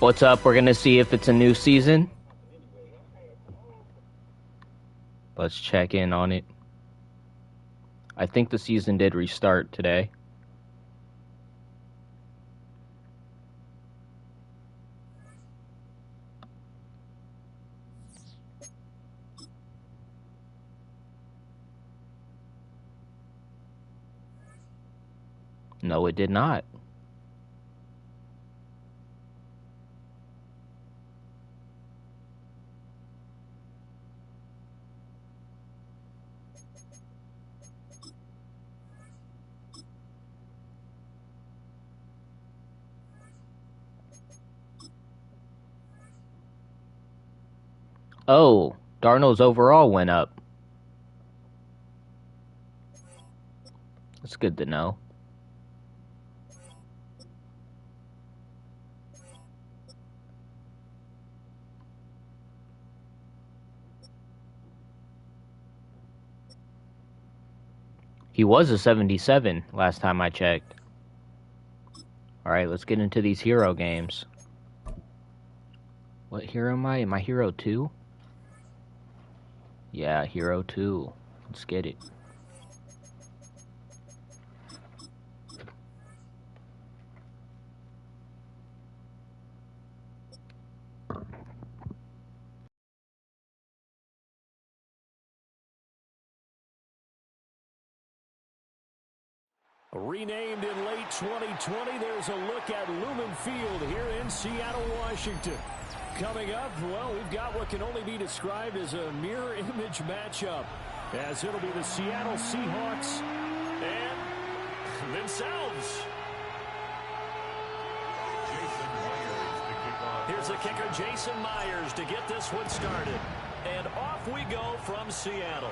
What's up? We're gonna see if it's a new season. Let's check in on it. I think the season did restart today. No, it did not. Oh, Darnold's overall went up. That's good to know. He was a 77 last time I checked. Alright, let's get into these hero games. What hero am I? Am I hero 2? Yeah, hero 2. Let's get it. Renamed in late 2020, there's a look at Lumen Field here in Seattle, Washington. Coming up, well, we've got what can only be described as a mirror image matchup, as it'll be the Seattle Seahawks and themselves. Here's the kicker, Jason Myers, to get this one started. And off we go from Seattle.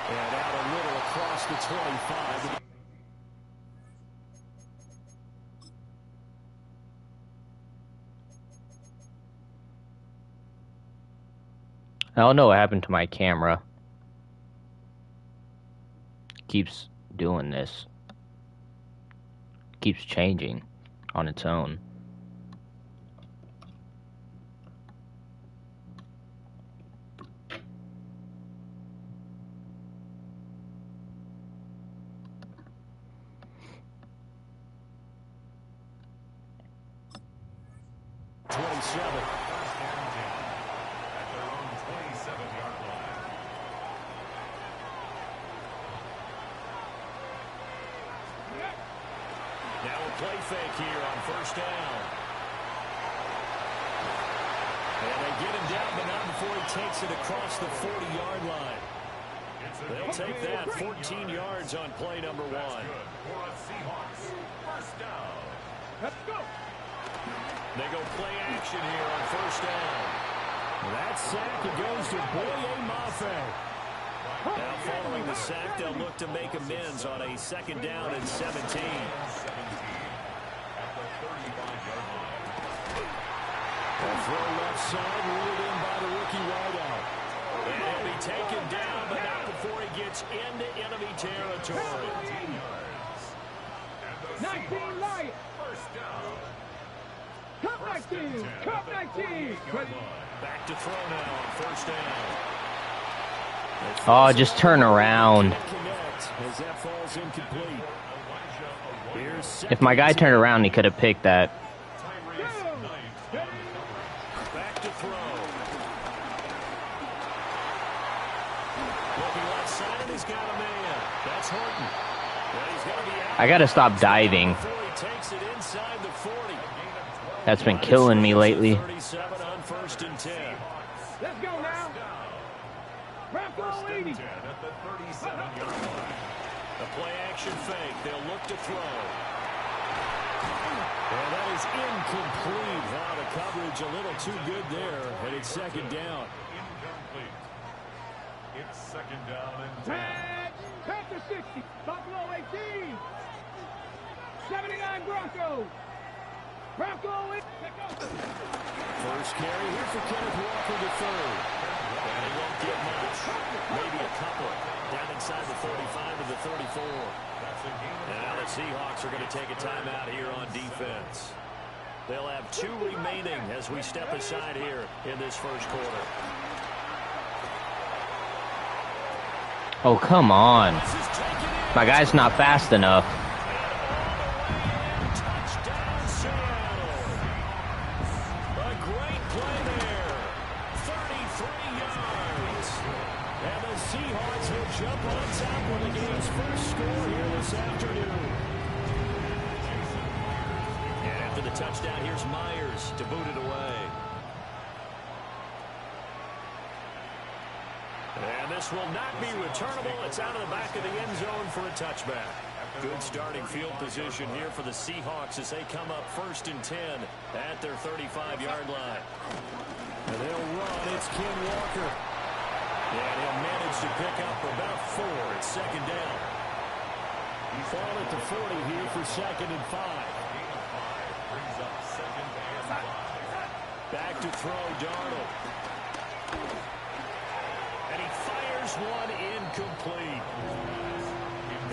And out a little across the 25. I don't know what happened to my camera. Keeps doing this. Keeps changing on its own. Now a play fake here on first down. And they get him down, but not before he takes it across the 40-yard line. They'll take that 14 yards on play number 1. They go play action here on first down. That sack, it goes to Boye Mafe. Now following the sack, they'll look to make amends on a second down and 17. A throw left side, ruled in by the rookie wideout. And he'll be taken down, but not before he gets into enemy territory. 19 Lions. First down. Cup 19. Cup 19. Back to throw now on first down. Oh, just turn around. If my guy turned around, he could have picked that. Back to throw. Looking left side, and he's got a man. That's Horton. Well, he's got to be out. I gotta stop diving. Before he takes it inside the 40. That's been killing me lately. 37 on first and 10. Let's go now. Bronco 80. The play action fake. They'll look to throw. And that is incomplete. Wow, the coverage a little too good there. And it's second down. Incomplete. It's second down and 10. Panther 60. Buffalo 18. 79 Broncos. Bronco 8. First carry here for Kenneth Walker to third. And he won't get much. Maybe a couple. Down inside the 35 to the 34. And now the Seahawks are going to take a timeout here on defense. They'll have 2 remaining as we step aside here in this first quarter. Oh, come on. My guy's not fast enough. Touchdown, Seattle. A great play there. 33 yards. And the Seahawks will jump on top with the game's first score here this afternoon. And after the touchdown, here's Myers to boot it away. And this will not be returnable. It's out of the back of the end zone for a touchback. Good starting field position here for the Seahawks as they come up 1st and 10 at their 35-yard line. And they'll run. It's Ken Walker. And he'll manage to pick up about 4 at 2nd down. Ball at the 40 here for 2nd and 5. Back to throw, Darnold. And he fires one incomplete.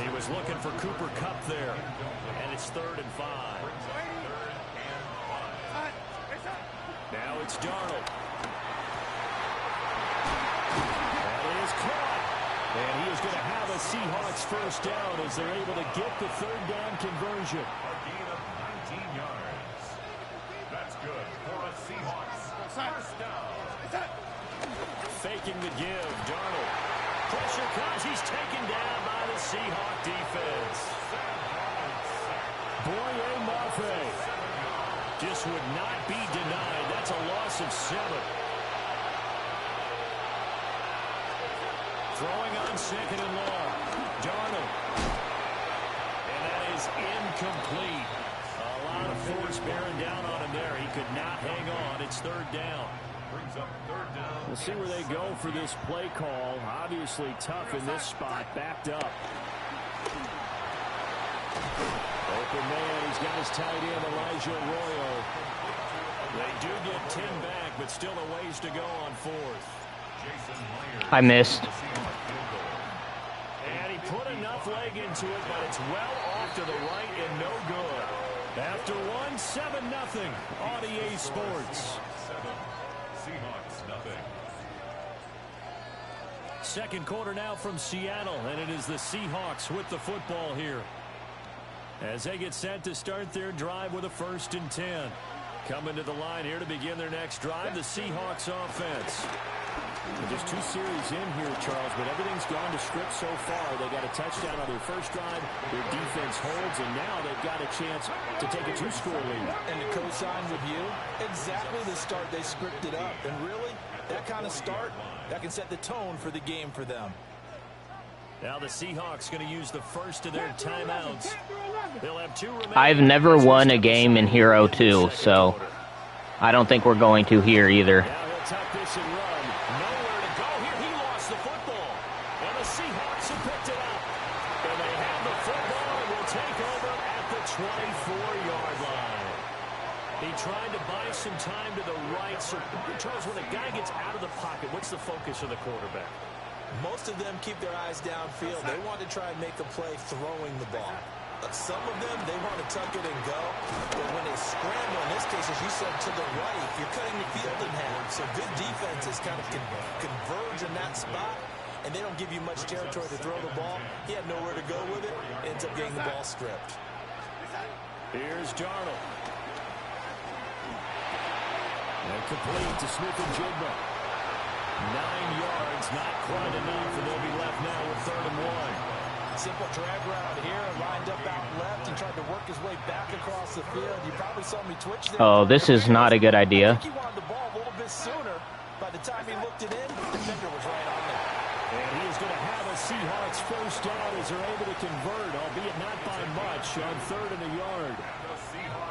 He was looking for Cooper Kupp there. And it's 3rd and 5. Now it's Darnold. That is caught. And he is going to have a Seahawks first down as they're able to get the 3rd down conversion. A gain of 19 yards. That's good for a Seahawks first down. Faking the give, Darnold. Pressure comes. He's taken down by the Seahawk defense. Boye Mafe just would not be denied. That's a loss of 7. Throwing on 2nd and long. Darnold. And that is incomplete. A lot of force bearing down on him there. He could not hang on. It's 3rd down. Brings up 3rd down. We'll see where they go for this play call. Obviously tough in this spot. Backed up. Open man. He's got his tight end, Elijah Arroyo. They do get 10 back, but still a ways to go on 4th. I missed. And he put enough leg into it, but it's well off to the right and no good. After 1, 7-0 on EA Sports. Seahawks, nothing. Second quarter now from Seattle, and it is the Seahawks with the football here. As they get set to start their drive with a 1st and 10. Coming to the line here to begin their next drive, the Seahawks offense. Well, just 2 series in here, Charles, but everything's gone to script so far. They got a touchdown on their first drive. Their defense holds, and now they've got a chance to take a 2-score lead. And to co-sign with you, exactly the start they scripted up. And really, that kind of start, that can set the tone for the game for them. Now the Seahawks going to use the first of their timeouts. They'll have 2 remaining. I've never won a game in Hero 2, so I don't think we're going to here either. Now he'll tuck this and run. Nowhere to go here. He lost the football. And the Seahawks have picked it up. And they have the football and will take over at the 24-yard line. He tried to buy some time to the right. So, Charles, when a guy gets out of the pocket, what's the focus of the quarterback? Most of them keep their eyes downfield. They want to try and make a play throwing the ball. Some of them, they want to tuck it and go. But when they scramble, in this case, as you said, to the right, you're cutting the field in half. So good defenses kind of converge in that spot, and they don't give you much territory to throw the ball. He had nowhere to go with it. Ends up getting the ball stripped. Here's Darnold. And complete to Smith-Njigba. 9 yards, not quite enough, and they'll be left now with 3rd and 1. Simple drag route here, lined up out left and tried to work his way back across the field. You probably saw me twitch there. Oh, this is not a good idea. I think he wanted the ball a little bit sooner. By the time he looked it in, the defender was right on there. And he is going to have a Seahawks first down as they're able to convert, albeit not by much, on 3rd and a yard.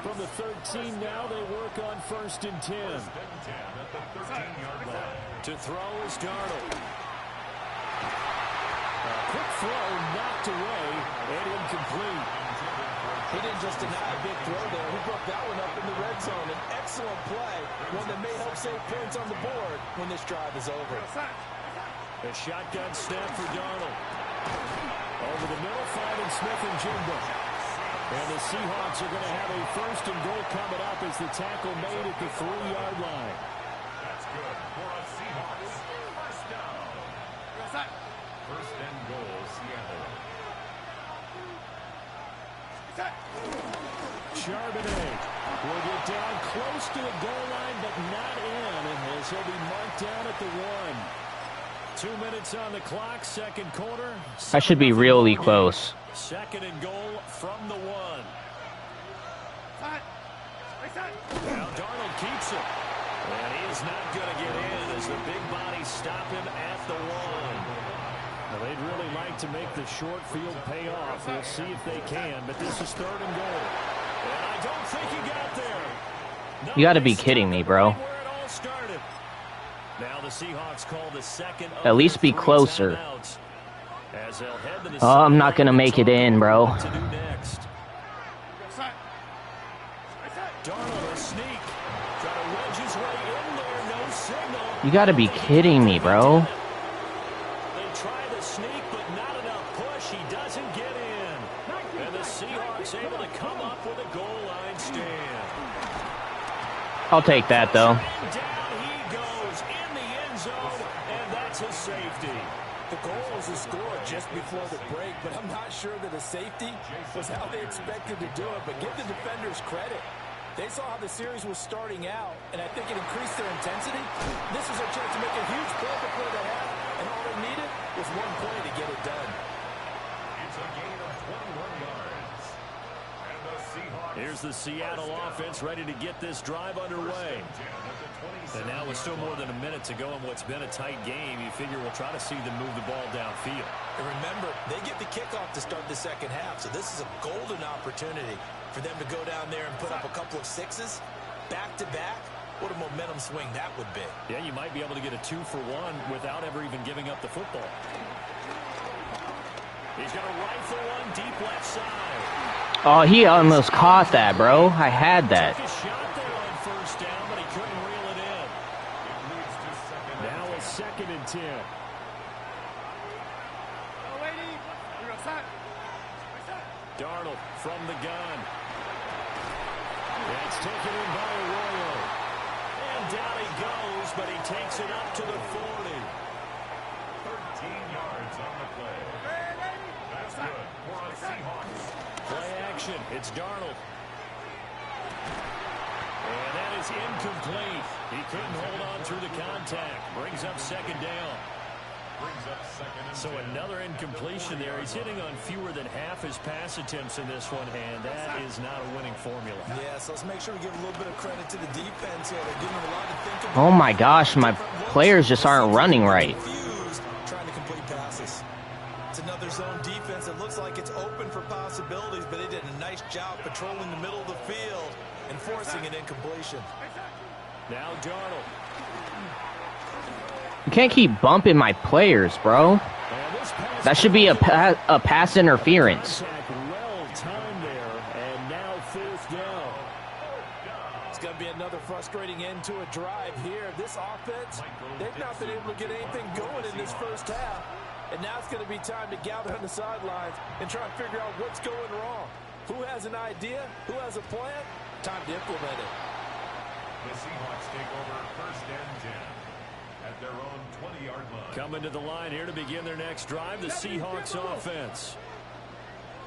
From the 13 now, they work on 1st and 10. To throw is Darnold. Quick throw knocked away and incomplete. He didn't just deny a big throw there. He broke that one up in the red zone. An excellent play, one that may help save points on the board when this drive is over. A shotgun snap for Darnold. Over the middle, finding Smith and Jigba. And the Seahawks are going to have a first and goal coming up as the tackle made at the 3-yard line. That's good for a Seahawks. First down. First and goal, Seattle. Charbonnet will get down close to the goal line, but not in, as he'll be marked down at the 1. 2 minutes on the clock, second quarter. That should be really close. Second and goal from the 1. Now Darnold keeps it. And he's not going to get in as the big bodies stop him at the 1. Well, they'd really like to make the short field pay off. We'll see if they can, but this is third and goal. And I don't think he got there. No, You got to be kidding me, bro. where it all started. Now the Seahawks call the second of At least their be 3 closer. timeouts as they'll head to the Oh, I'm not sideline gonna make it in, bro. what to do next. Darnold a sneak. Try to wedge his way in there. No signal. You got to be kidding me, bro. They try the sneak, but not enough push. He doesn't get in. And the Seahawks able to come up with a goal line stand. I'll take that, though. Down he goes in the end zone, and that's a safety. The goal was a score just before the break, but I'm not sure that a safety was how they expected to do it. But give the defenders credit. They saw how the series was starting out, and I think it increased their intensity. This is their chance to make a huge play before the half, and all they needed was one play to get it done. It's a gain of 21 yards. And the Seahawks. Here's the Seattle offense ready to get this drive underway. And now with still more than a minute to go in what's been a tight game, you figure we'll try to see them move the ball downfield. And remember, they get the kickoff to start the second half, so this is a golden opportunity for them to go down there and put up a couple of sixes back-to-back. What a momentum swing that would be. Yeah, you might be able to get a 2-for-1 without ever even giving up the football. He's going to rifle one deep left side. Oh, he almost caught that, bro. I had that. Took a shot there on first down, but he couldn't reel it in. It leads to second. Now a 2nd and 10. Darnold from the gun. That's taken in by Arroyo. And down he goes, but he takes it up to the 40. 13 yards on the play. That's good for a Seahawks. Play action. It's Darnold. And that is incomplete. He couldn't hold on through the contact. Brings up 2nd down. Brings up second and So 10. another incompletion there. He's hitting on fewer than half his pass attempts in this one, and that is not a winning formula. Yeah, so let's make sure we give a little bit of credit to the defense here. They're giving them a lot to think about. Oh my gosh, my players just aren't running right. Confused, trying to complete passes. It's another zone defense. It looks like it's open for possibilities, but they did a nice job patrolling the middle of the field and forcing an incompletion. Now Darnold. You can't keep bumping my players, bro. And this pass That should be a pass interference. contact well timed there, and now 4th down. It's going to be another frustrating end to a drive here. This offense, they've not been able to get anything going in this first half. And now it's going to be time to gather on the sidelines and try and figure out what's going wrong. Who has an idea? Who has a plan? Time to implement it. The Seahawks take over first and 10 at their own 20-yard line. Coming to the line here to begin their next drive, the Seahawks offense.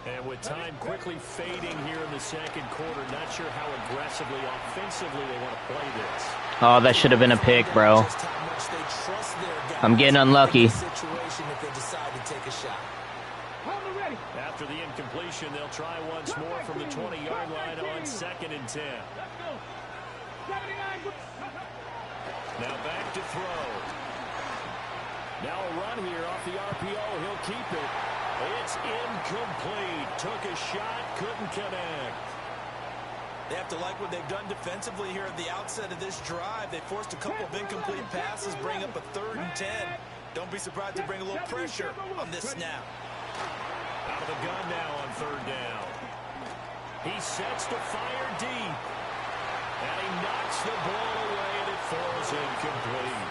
And with time quickly fading here in the second quarter, not sure how aggressively, offensively they want to play this. Oh, that should have been a pick, bro. Just how much they trust their guys I'm getting unlucky. in this situation if they decide to take a shot. Ready. After the incompletion, they'll try once more from the 20-yard line on 2nd and 10. Let's go. 79. Now back to throw. Now a run here off the RPO. He'll keep it. It's incomplete. Took a shot, couldn't connect. They have to like what they've done defensively here at the outset of this drive. They forced a couple of incomplete passes, bring up a 3rd and 10. Don't be surprised to bring a little pressure on this snap. Out of the gun now on 3rd down. He sets to fire deep. And he knocks the ball away, and it falls incomplete.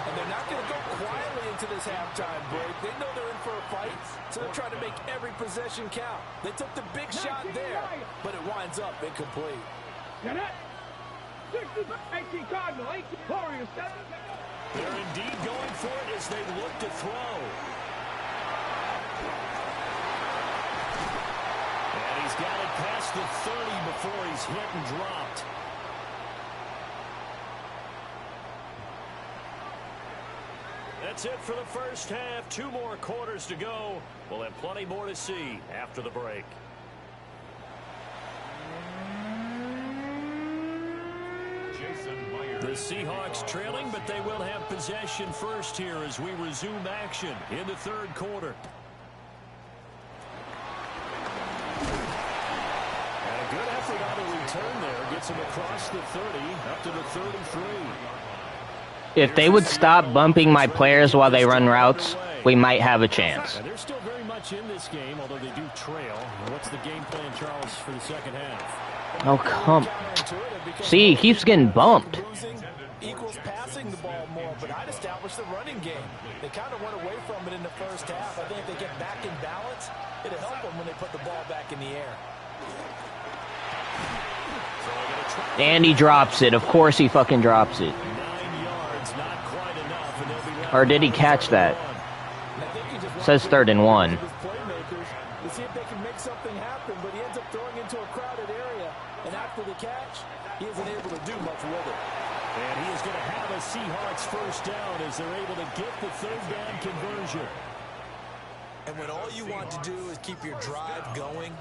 And they're not going to go quietly into this halftime break. They know they're in for a fight, so they're trying to make every possession count. They took the big shot there, but it winds up incomplete. Get it? 18 Cardinal, 18 Warriors. They're indeed going for it as they look to throw. And he's got it past the 30 before he's hit and dropped. That's it for the first half. 2 more quarters to go. We'll have plenty more to see after the break. The Seahawks trailing, but they will have possession first here as we resume action in the third quarter. And a good effort on the return there. Gets him across the 30, up to the 33. If they would stop bumping my players while they run routes, we might have a chance. And they're still very much in this game, although they do trail. What's the game plan, Charles, for the second half? Oh, come. See, he keeps getting bumped. Equals passing the ball more, but I'd establish the running game. They kind of went away from it in the first half. I think if they get back in balance, it'll help them when they put the ball back in the air. And he drops it. Of course he fucking drops it. 9 yards, not quite enough, and they'll be left Or did he catch that? Says 3rd and 1. To see if they can make something happen, but he ends up throwing into a crowded area, and after the catch, he isn't able to do much with it. And he is going to have a Seahawks first down as they're able to get the 3rd down conversion. And when all you want to do is keep your drive going,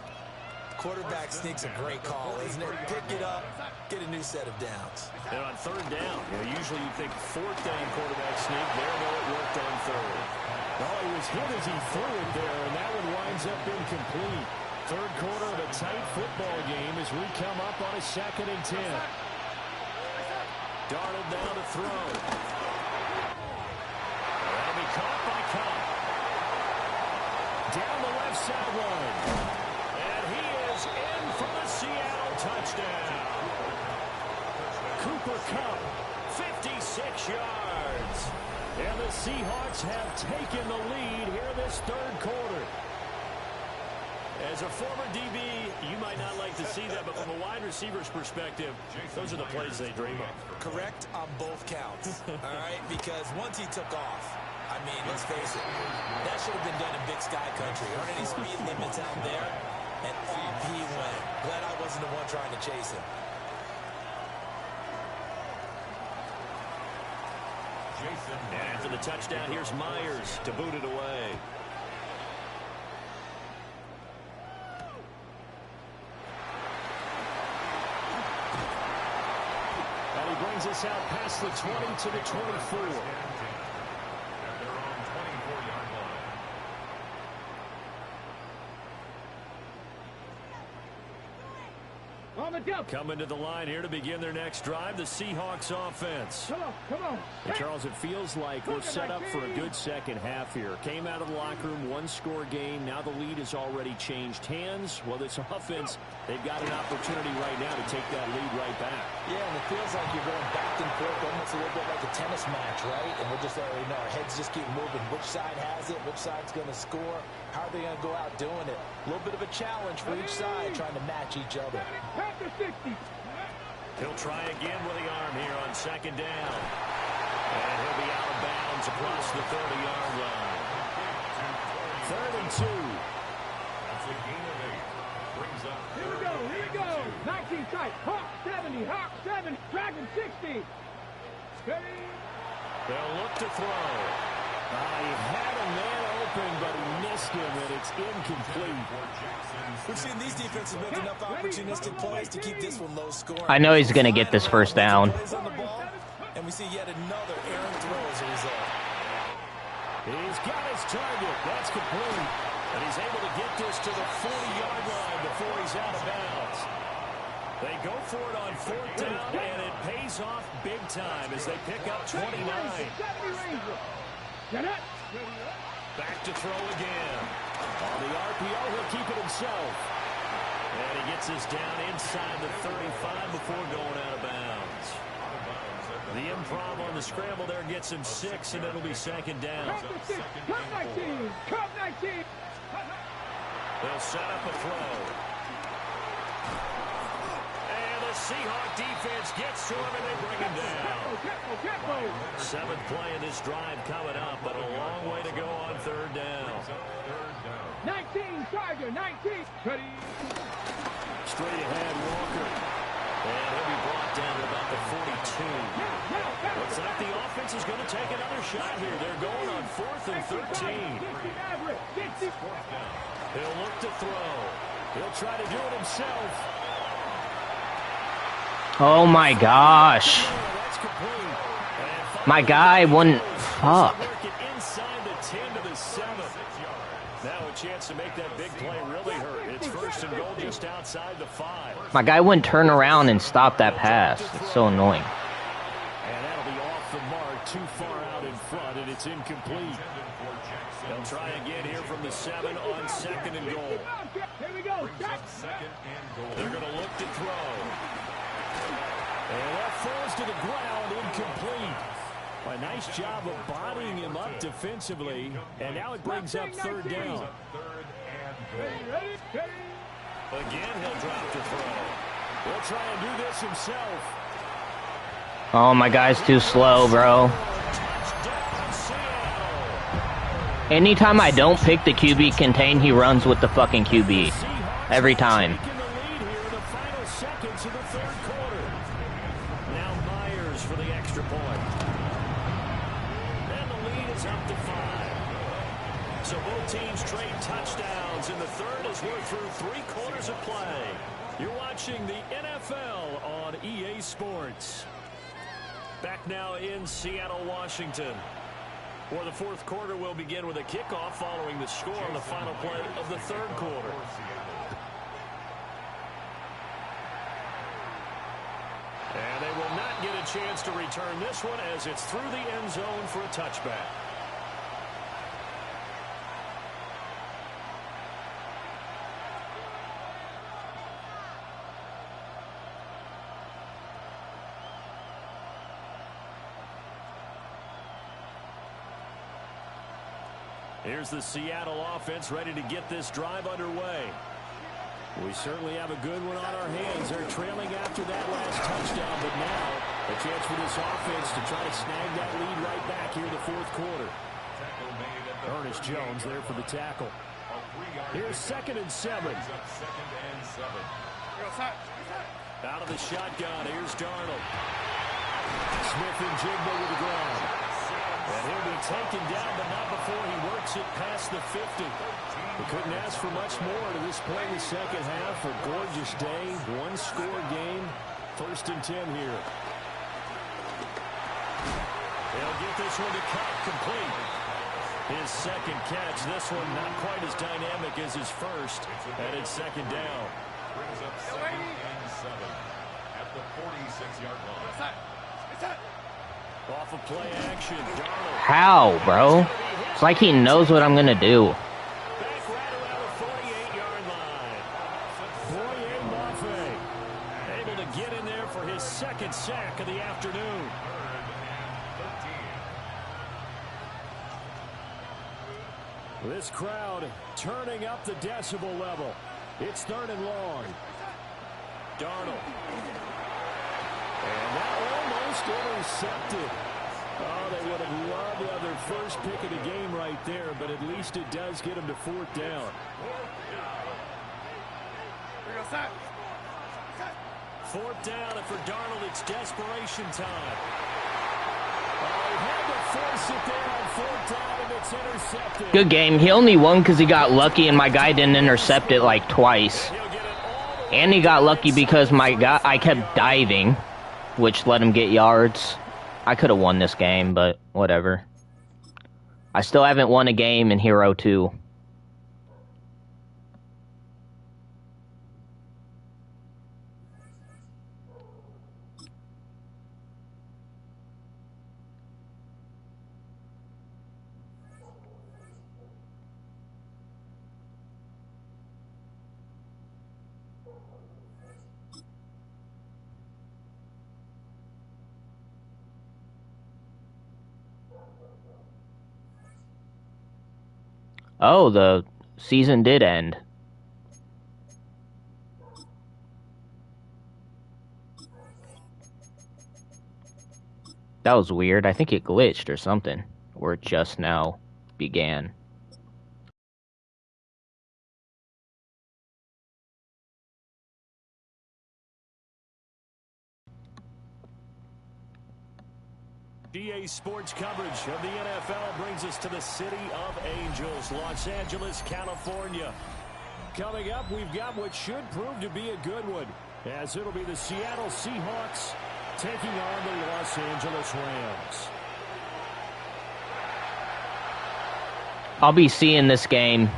quarterback sneak's a great call, isn't it? Pick it up, get a new set of downs. And on 3rd down, usually you think 4th down quarterback sneak. There, no, it worked on 3rd. Well, he was hit as he threw it there, and that one winds up incomplete. 3rd quarter of a tight football game as we come up on a 2nd and 10. Darnold now to throw. That'll be caught by Cobb. Down the left sideline. And he is in for the Seattle touchdown. Cooper Kupp, 56 yards. And the Seahawks have taken the lead here this 3rd quarter. As a former DB, you might not like to see that, but from a wide receiver's perspective, those are the plays they dream of. Correct on both counts, all right? Because once he took off, I mean, let's face it, that should have been done in Big Sky Country. Aren't any speed limits out there? And off he went. Glad I wasn't the one trying to chase him. And after the touchdown, here's Myers to boot it away. And he brings us out past the 20 to the 24. Coming to the line here to begin their next drive, the Seahawks offense. Come on. And Charles, it feels like we're set up for a good second half here. Came out of the locker room, 1-score game. Now the lead has already changed hands. Well, this offense, they've got an opportunity right now to take that lead right back. Yeah, and it feels like you're going back and forth, almost a little bit like a tennis match, right? And we're just already know our heads just keep moving. Which side has it? Which side's going to score? How are they going to go out doing it? A little bit of a challenge for each side, trying to match each other. He'll try again with the arm here on 2nd down. And he'll be out of bounds across the 30-yard line. 3rd and 2. That's a gain of 8. Brings up Here we go. 19 tight. Hawk 70. Dragon 60. They'll look to throw. He had a man open, but he missed him, and it's incomplete. We've seen these defenses make enough opportunistic plays to keep this one low scoring. I know he's going to get this first down. And we see yet another errant throw as a result. He's got his target. That's complete. And he's able to get this to the 40-yard line before he's out of bounds. They go for it on 4th down, and it pays off big time as they pick up 29. Back to throw again. On the RPO, he'll keep it himself. And he gets this down inside the 35 before going out of bounds. The improv on the scramble there gets him 6, and it'll be second down. Come 19! Come 19! They'll set up a throw. And the Seahawk defense gets to him, and they bring him down. 7th play in this drive coming up, but a long way to go on 3rd down. 19, Charger, 19. Ready. Straight ahead, Walker. And he'll be brought down to about the 42. Looks like the offense is going to take another shot here. They're going on 4th and 13. He'll look to throw. He'll try to do it himself. Oh my gosh. That's complete. My guy wouldn't. Fuck. Inside the 10 to the 7. Now a chance to make that big play really hurt. It's 1st and goal just outside the 5. My guy wouldn't turn around and stop that pass. It's so annoying. And that'll be off the mark, too far out in front, and it's incomplete. They'll try again here from the 7 on 2nd and goal. Here we go. They're going to look to throw. And that falls to the ground, incomplete. A nice job of bodying him up defensively, and now it brings up 3rd down. Again, he'll drop to throw. He'll try and do this himself. Oh, my guy's too slow, bro. Touchdown, Seattle. Anytime I don't pick the QB contain, he runs with the fucking QB. Every time. Taking the lead here in the final seconds of the 3rd quarter. Now Myers for the extra point. And the lead is up to 5. So both teams trade touchdowns, and the 3rd as we're through 3 quarters of play. You're watching the NFL on EA Sports. Back now in Seattle, Washington. For the 4th quarter, we'll begin with a kickoff following the score on the final play of the 3rd quarter. And they will not get a chance to return this one as it's through the end zone for a touchback. Here's the Seattle offense ready to get this drive underway. We certainly have a good one on our hands. They're trailing after that last touchdown, but now a chance for this offense to try to snag that lead right back here in the 4th quarter. Ernest Jones there for the tackle. Here's 2nd and 7. Out of the shotgun, here's Darnold. Smith and Jigba with the ground. And he'll be taken down, but not before he works it past the 50. We couldn't ask for much more to this play in the 2nd half. A gorgeous day, 1-score game. 1st and 10 here. They'll get this one to cut complete. His 2nd catch. This one not quite as dynamic as his first. And it's 2nd down. Brings up 2nd and 7 at the 46-yard line. Off of play action, Darnold. How, bro? It's like he knows what I'm gonna do. Back right around the 48-yard line. Boye Mafe able to get in there for his 2nd sack of the afternoon. This crowd turning up the decibel level. It's 3rd and long. Darnold. And that almost intercepted. Oh, they would have loved to have their first pick of the game right there, but at least it does get them to 4th down. 4th down, and for Darnold, it's desperation time. Oh, he had to force it there on 4th down, and it's intercepted. Good game. He only won because he got lucky and my guy didn't intercept it like twice. And he got lucky because I kept diving, which let him get yards. I could have won this game, but whatever. I still haven't won a game in Hero 2. Oh, the season did end. That was weird. I think it glitched or something. Or it just now began. EA Sports coverage of the NFL brings us to the City of Angels, Los Angeles, California. Coming up, we've got what should prove to be a good one, as it'll be the Seattle Seahawks taking on the Los Angeles Rams. I'll be seeing this game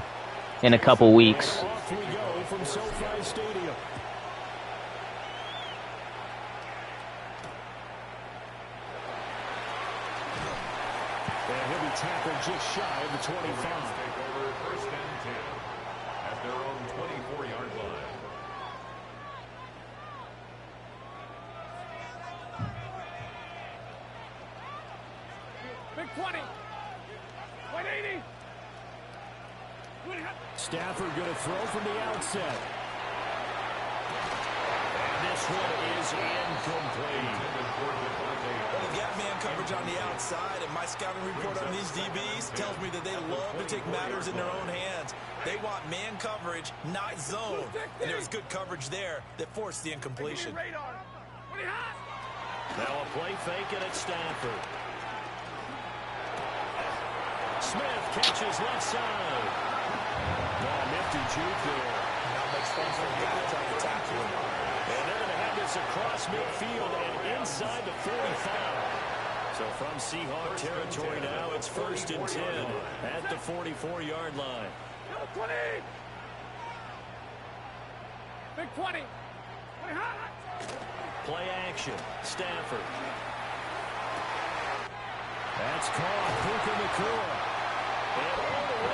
in a couple weeks. Off we go from SoFi Stadium. And he'll be tackled just shy of the 25. Take over first and 10 at their own 24-yard line. Big 20. 180. Stafford going to throw from the outset. And this one is incomplete. Well, you got man coverage on the outside, and my scouting report on these DBs tells me that they love to take matters in their own hands. They want man coverage, not zone. And there was good coverage there that forced the incompletion. Now a play fake, and it's Stafford. Smith catches left side. Nifty juke there. Not much fun for a guy trying to tackle him. And they're going to have this across midfield and inside the 45. So from Seahawk territory now, it's first and 10 at the 44-yard line. 20. Big 20. Play action. Stafford. That's caught. Puka Nacua.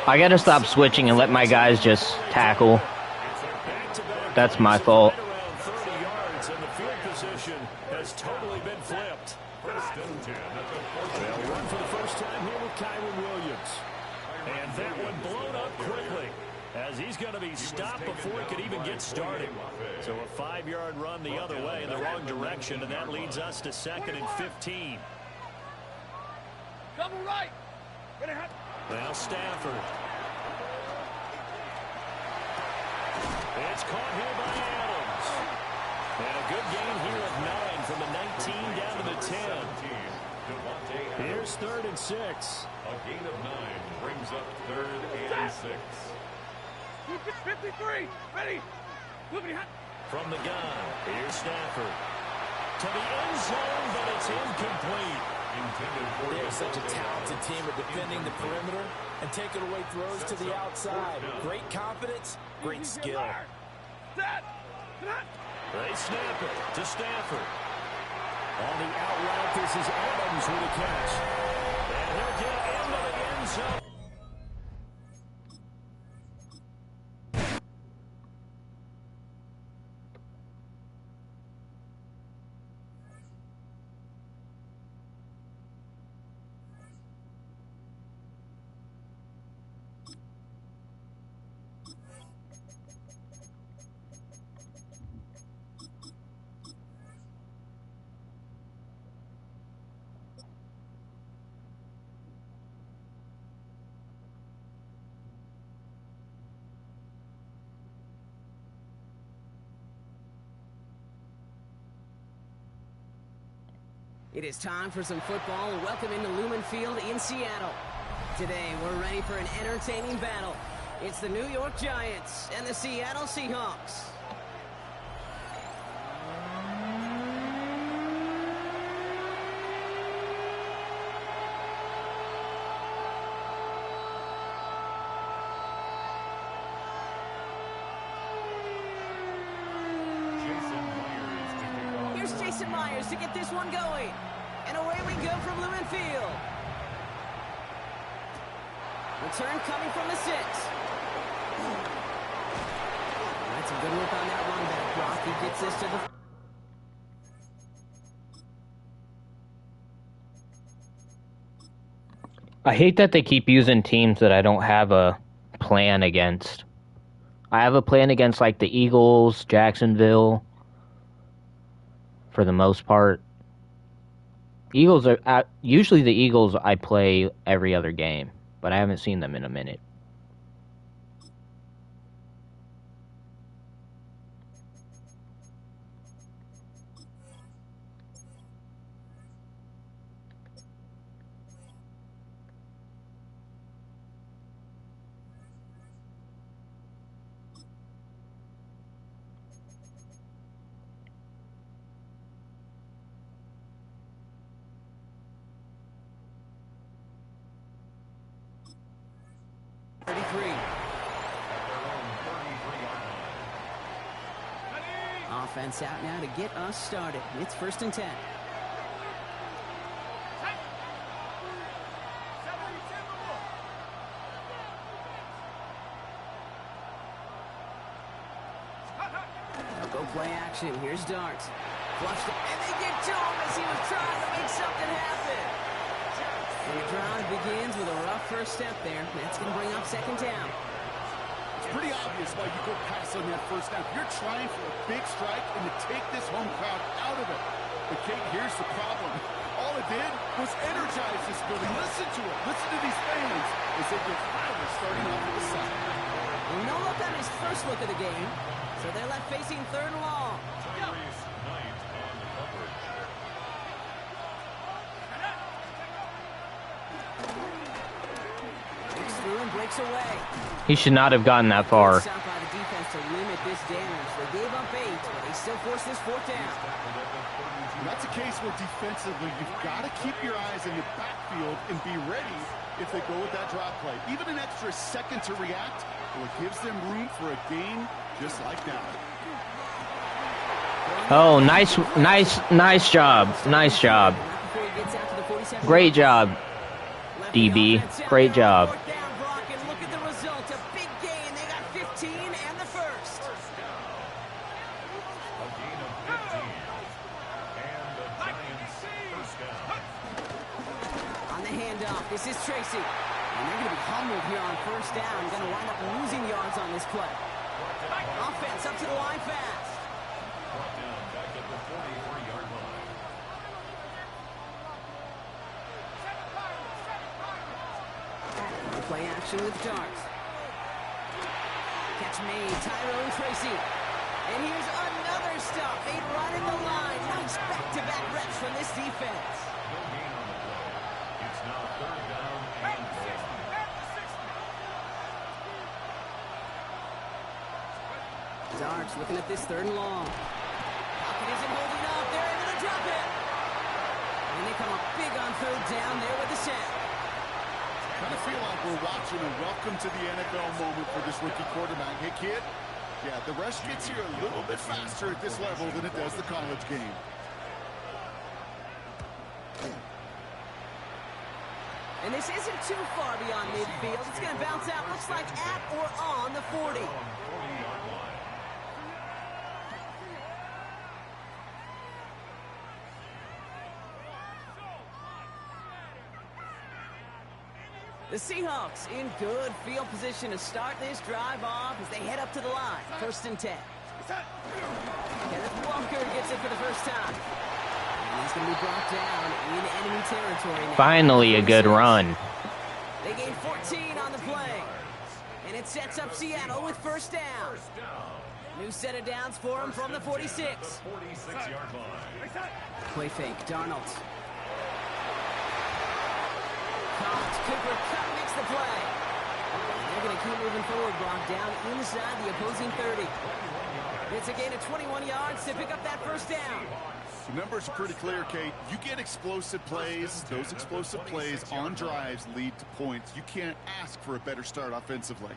I gotta stop switching and let my guys just tackle. That's my fault. Around 30 yards, and the field position has totally been flipped. First and 10 at the They'll run for the first time here with Kyron Williams. And that one blown up quickly, as he's going to be stopped before he could even get started. So a 5-yard run the other way in the wrong direction, and that leads us to 2nd and 15. Double right. Now Stafford. It's caught here by Adams. And a good gain here of 9 from the 19 down to the 10. Here's 3rd and 6. A gain of 9 brings up 3rd and 6. 53. Ready. From the gun, here's Stafford. To the end zone, but it's incomplete. They're such a talented team at defending the perimeter and taking away throws to the outside. Great confidence, great skill. They snap it to Stafford. On the out route, this is Adams with a catch. And he'll get into the end zone. It is time for some football. Welcome into Lumen Field in Seattle. Today, we're ready for an entertaining battle. It's the New York Giants and the Seattle Seahawks. Here's Jason Myers to get this one going. And away we go from Lumen Field. Return coming from the 6. That's a good work on that run back. Rocky gets this to the... I hate that they keep using teams that I don't have a plan against. I have a plan against like the Eagles, Jacksonville, for the most part. Eagles are usually the Eagles I play every other game, but I haven't seen them in a minute. Offense out now to get us started. It's 1st and 10. Go play action. Here's Darts. Flushed it, and they get to him as he was trying to make something happen. And the drive begins with a rough first step there. That's going to bring up 2nd down. It's pretty obvious why you go pass on that first down. You're trying for a big strike and to take this home crowd out of it. But Kate, here's the problem. All it did was energize this building. Listen to it. Listen to these fans as they get louder starting off to the side. Well, no look on his first look of the game, so they're left facing 3rd and long. Through and breaks away. He should not have gotten that far. By the defense to limit this damage. They gave up 8, but they still force this 4th down. That's a case where defensively you've got to keep your eyes in the backfield and be ready if they go with that drop play. Even an extra second to react, well, it gives them room for a gain just like that. Oh, nice job. Nice job. Great job, DB. Great job. Look at the result. A big gain. They got 15 and the first. A gain of 15. And the Giants first down. On the handoff, this is Tracy. And they're going to be humbled here on 1st down. Going to wind up losing yards on this play. Offense up to the line fast. Brought down back at the 43-yard line. Play action with Darts. Catch made, Tyrone Tracy. And here's another stop made right at the line. Nice back-to-back reps from this defense. No gain on the play. It's now 3rd down and 10. Darts looking at this 3rd and long. Pocket isn't holding up. They're able to drop it. And they come up big on 3rd down there with the sack. Kind of feel like we're watching a welcome to the NFL moment for this rookie quarterback. Hey, kid, yeah, the rush gets here a little bit faster at this level than it does the college game. And this isn't too far beyond midfield. It's going to bounce out, looks like at or on the 40. The Seahawks in good field position to start this drive off as they head up to the line. 1st and 10. Kenneth Walker gets it for the first time. And he's going to be brought down in enemy territory now. Finally a good run. They gain 14 on the play. And it sets up Seattle with 1st down. New set of downs for him from the 46. 46-yard line. Play fake, Darnold. Collins, Cooper, Cup makes the play. And they're going to keep moving forward, Brock, down inside the opposing 30. It's a gain of 21 yards to pick up that 1st down. The numbers are pretty clear, Kate. You get explosive plays. Those explosive plays on drives lead to points. You can't ask for a better start offensively.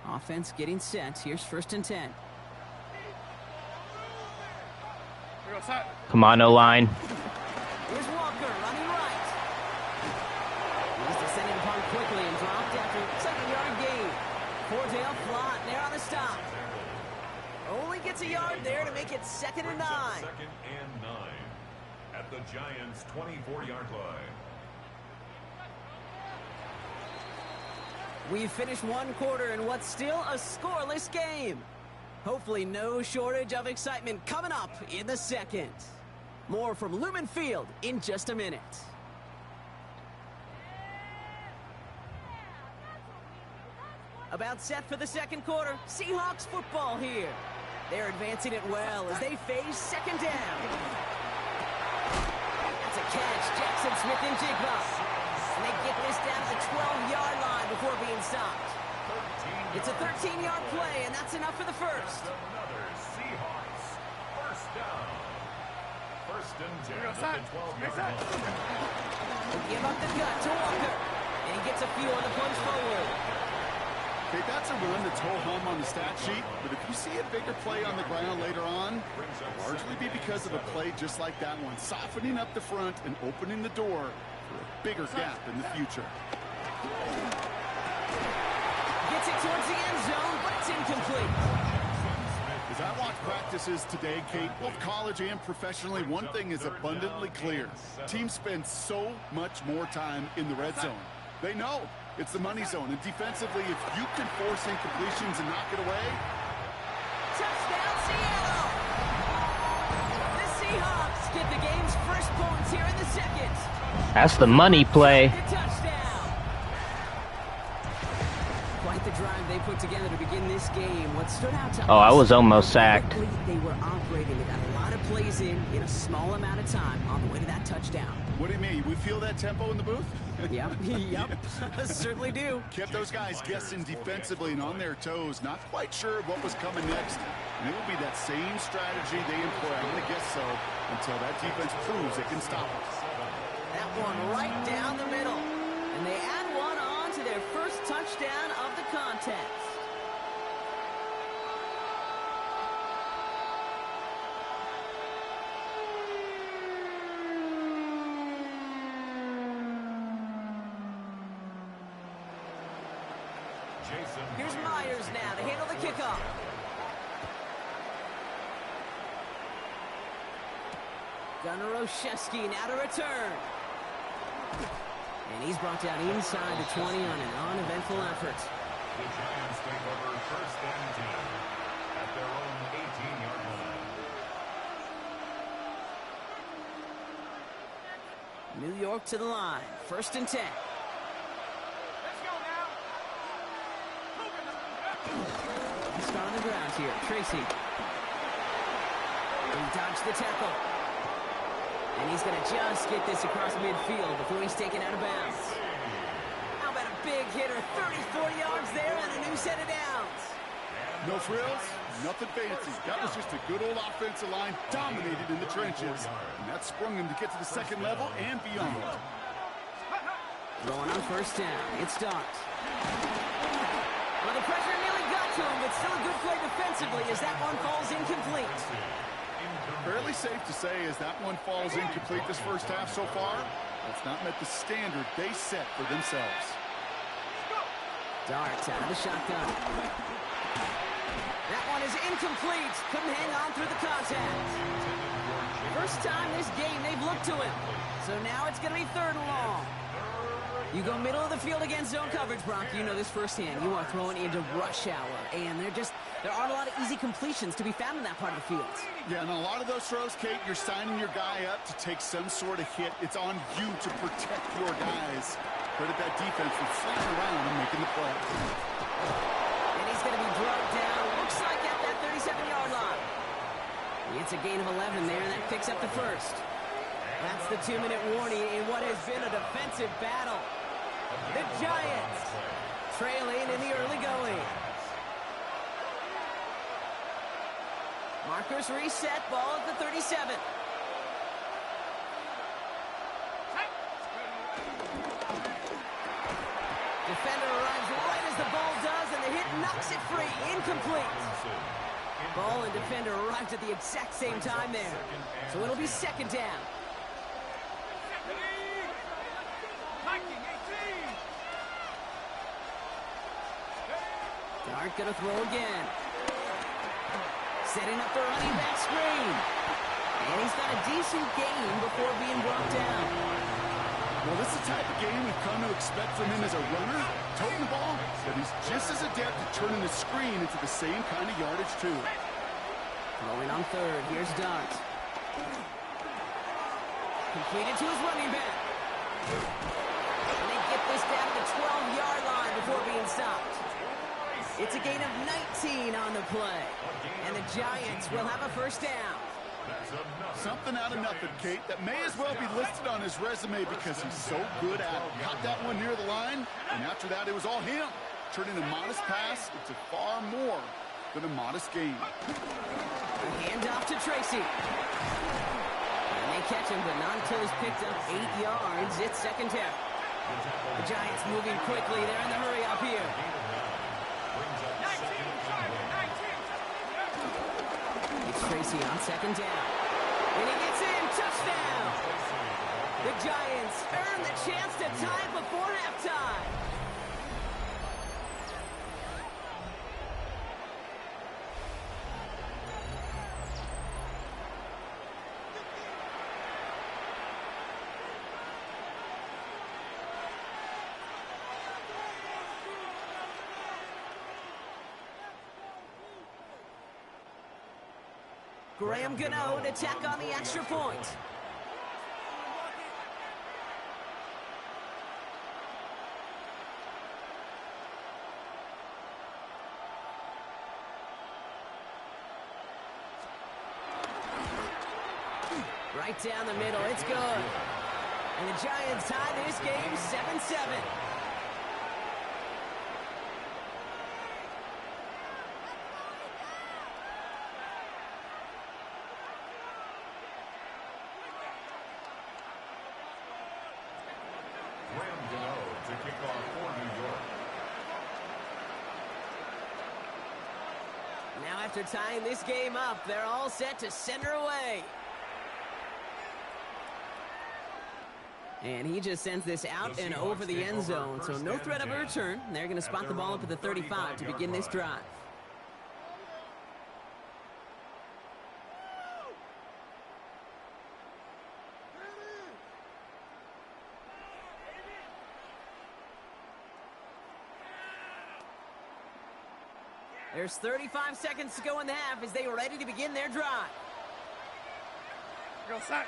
Offense getting set. Here's 1st and 10. Come on, O-line. Here's Walker running right. He's descended upon quickly and dropped after 2nd-yard gain. Cordell Flott there on the stop. Only gets a yard there to make it 2nd and 9. 2nd and 9 at the Giants' 24-yard line. We've finished one quarter in what's still a scoreless game. Hopefully no shortage of excitement coming up in the second. More from Lumen Field in just a minute. About set for the second quarter. Seahawks football here. They're advancing it well as they face second down. That's a catch. Jackson Smith and Jigba. And they get this down to the 12-yard line before being stopped. It's a 13-yard play, and that's enough for the first. Another Seahawks first down. First and 10 at the 12-yard line. Give up the gut to Walker. And he gets a few on the punch forward. Okay, that's a run that's ho-hum on the stat sheet, but if you see a bigger play on the ground later on, it'll largely be because of a play just like that one, softening up the front and opening the door for a bigger gap in the future. Gets it towards the end zone, but it's incomplete. As I watch practices today, Kate, both college and professionally, one thing is abundantly clear. Teams spend so much more time in the red zone. They know it's the money zone, and defensively, if you can force incompletions and knock it away. Touchdown, Seattle! The Seahawks get the game's first points here in the second. That's the money play. The touchdown. Quite the drive they put together to begin this game. What stood out to us, I was almost sacked. They were operating. They got a lot of plays in a small amount of time on the way to that touchdown. What do you mean? We feel that tempo in the booth? Yep, certainly do. Kept those guys guessing defensively and on their toes, not quite sure of what was coming next. And it will be that same strategy they employ, I'm going to guess so, until that defense proves it can stop us. That one right down the middle. And they add one on to their first touchdown of the contest. Here's Myers now to handle the kickoff. Gunnar Olszewski now to return. And he's brought down inside the 20 on an uneventful effort. The Giants take over first and 10 at their own 18-yard line. New York to the line. First and 10. Start on the ground here. Tracy. He dodged the tackle. And he's going to just get this across midfield before he's taken out of bounds. How about a big hitter? 30, 40 yards there and a new set of downs. No frills, nothing fancy. That was just a good old offensive line dominated in the trenches. And that sprung him to get to the second level and beyond. Going on first down. It starts. Well, the pressure nearly got to him, but still a good play defensively as that one falls incomplete. Fairly safe to say as that one falls incomplete this first half so far, that's not met the standard they set for themselves. Darts out of the shotgun. That one is incomplete. Couldn't hang on through the contact. First time this game they've looked to him. So now it's going to be third and long. You go middle of the field against zone coverage, Brock. You know this firsthand. You are throwing into rush hour, and there aren't a lot of easy completions to be found in that part of the field. Yeah, and a lot of those throws, Kate, you're signing your guy up to take some sort of hit. It's on you to protect your guys. Credit that defense for flying around and making the play. And he's going to be brought down, looks like at that 37-yard line. It's a gain of 11 there, and that picks up the first. That's the 2-minute warning in what has been a defensive battle. The Giants trailing in the early going. Markers reset, ball at the 37. Defender arrives right as the ball does, and the hit knocks it free. Incomplete. Ball and defender arrived at the exact same time there. So it'll be second down. Dart gonna throw again. Setting up the running back screen. And he's got a decent gain before being brought down. Well, this is the type of game we've come to expect from him as a runner, toting the ball, but he's just as adept at turning the screen into the same kind of yardage, too. Throwing on third. Here's Dart. Completed to his running back. And they get this down to the 12-yard line before being stopped. It's a gain of 19 on the play. And the Giants will have a first down. Something out of nothing, Kate. That may as well be listed on his resume because he's so good at it. Caught that one near the line, and after that, it was all him. Turning a modest pass into far more than a modest gain. A handoff to Tracy. And they catch him, but not until he's picked up 8 yards. It's second down. The Giants moving quickly. They're in the hurry up here. It's Tracy on second down. And he gets in. Touchdown. The Giants earn the chance to tie before halftime. Graham Gano to tack on the extra point. Right down the middle, it's good. And the Giants tie this game 7-7. To kick off for New York. Now after tying this game up, they're all set to center away. And he just sends this out and over the end zone, so no threat of a return. They're going to spot the ball up at the 35 to begin this drive. There's 35 seconds to go in the half as they are ready to begin their drive. Go set.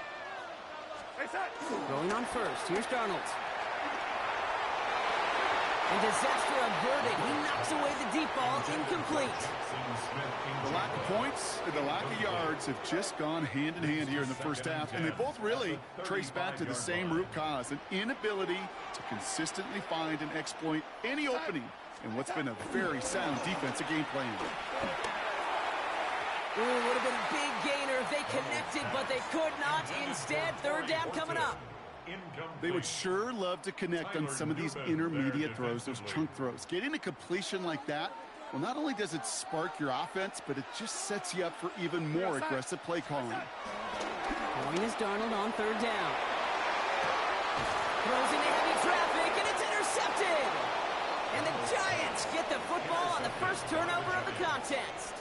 Hey, set. Going on first. Here's Darnold. And disaster averted. He knocks away the deep ball. Incomplete. The lack of points and the lack of yards have just gone hand in hand here in the first half, and they both really trace back to the same root cause, an inability to consistently find and exploit any opening in what's been a very sound defensive game plan. Ooh, would have been a big gainer if they connected, but they could not. Instead, third down coming up. They would sure love to connect on some of these intermediate throws, those chunk throws. Getting a completion like that, well, not only does it spark your offense, but it just sets you up for even more aggressive play calling. Going is Darnold on third down. Throws into heavy traffic, and it's intercepted. And the Giants get the football on the first turnover of the contest.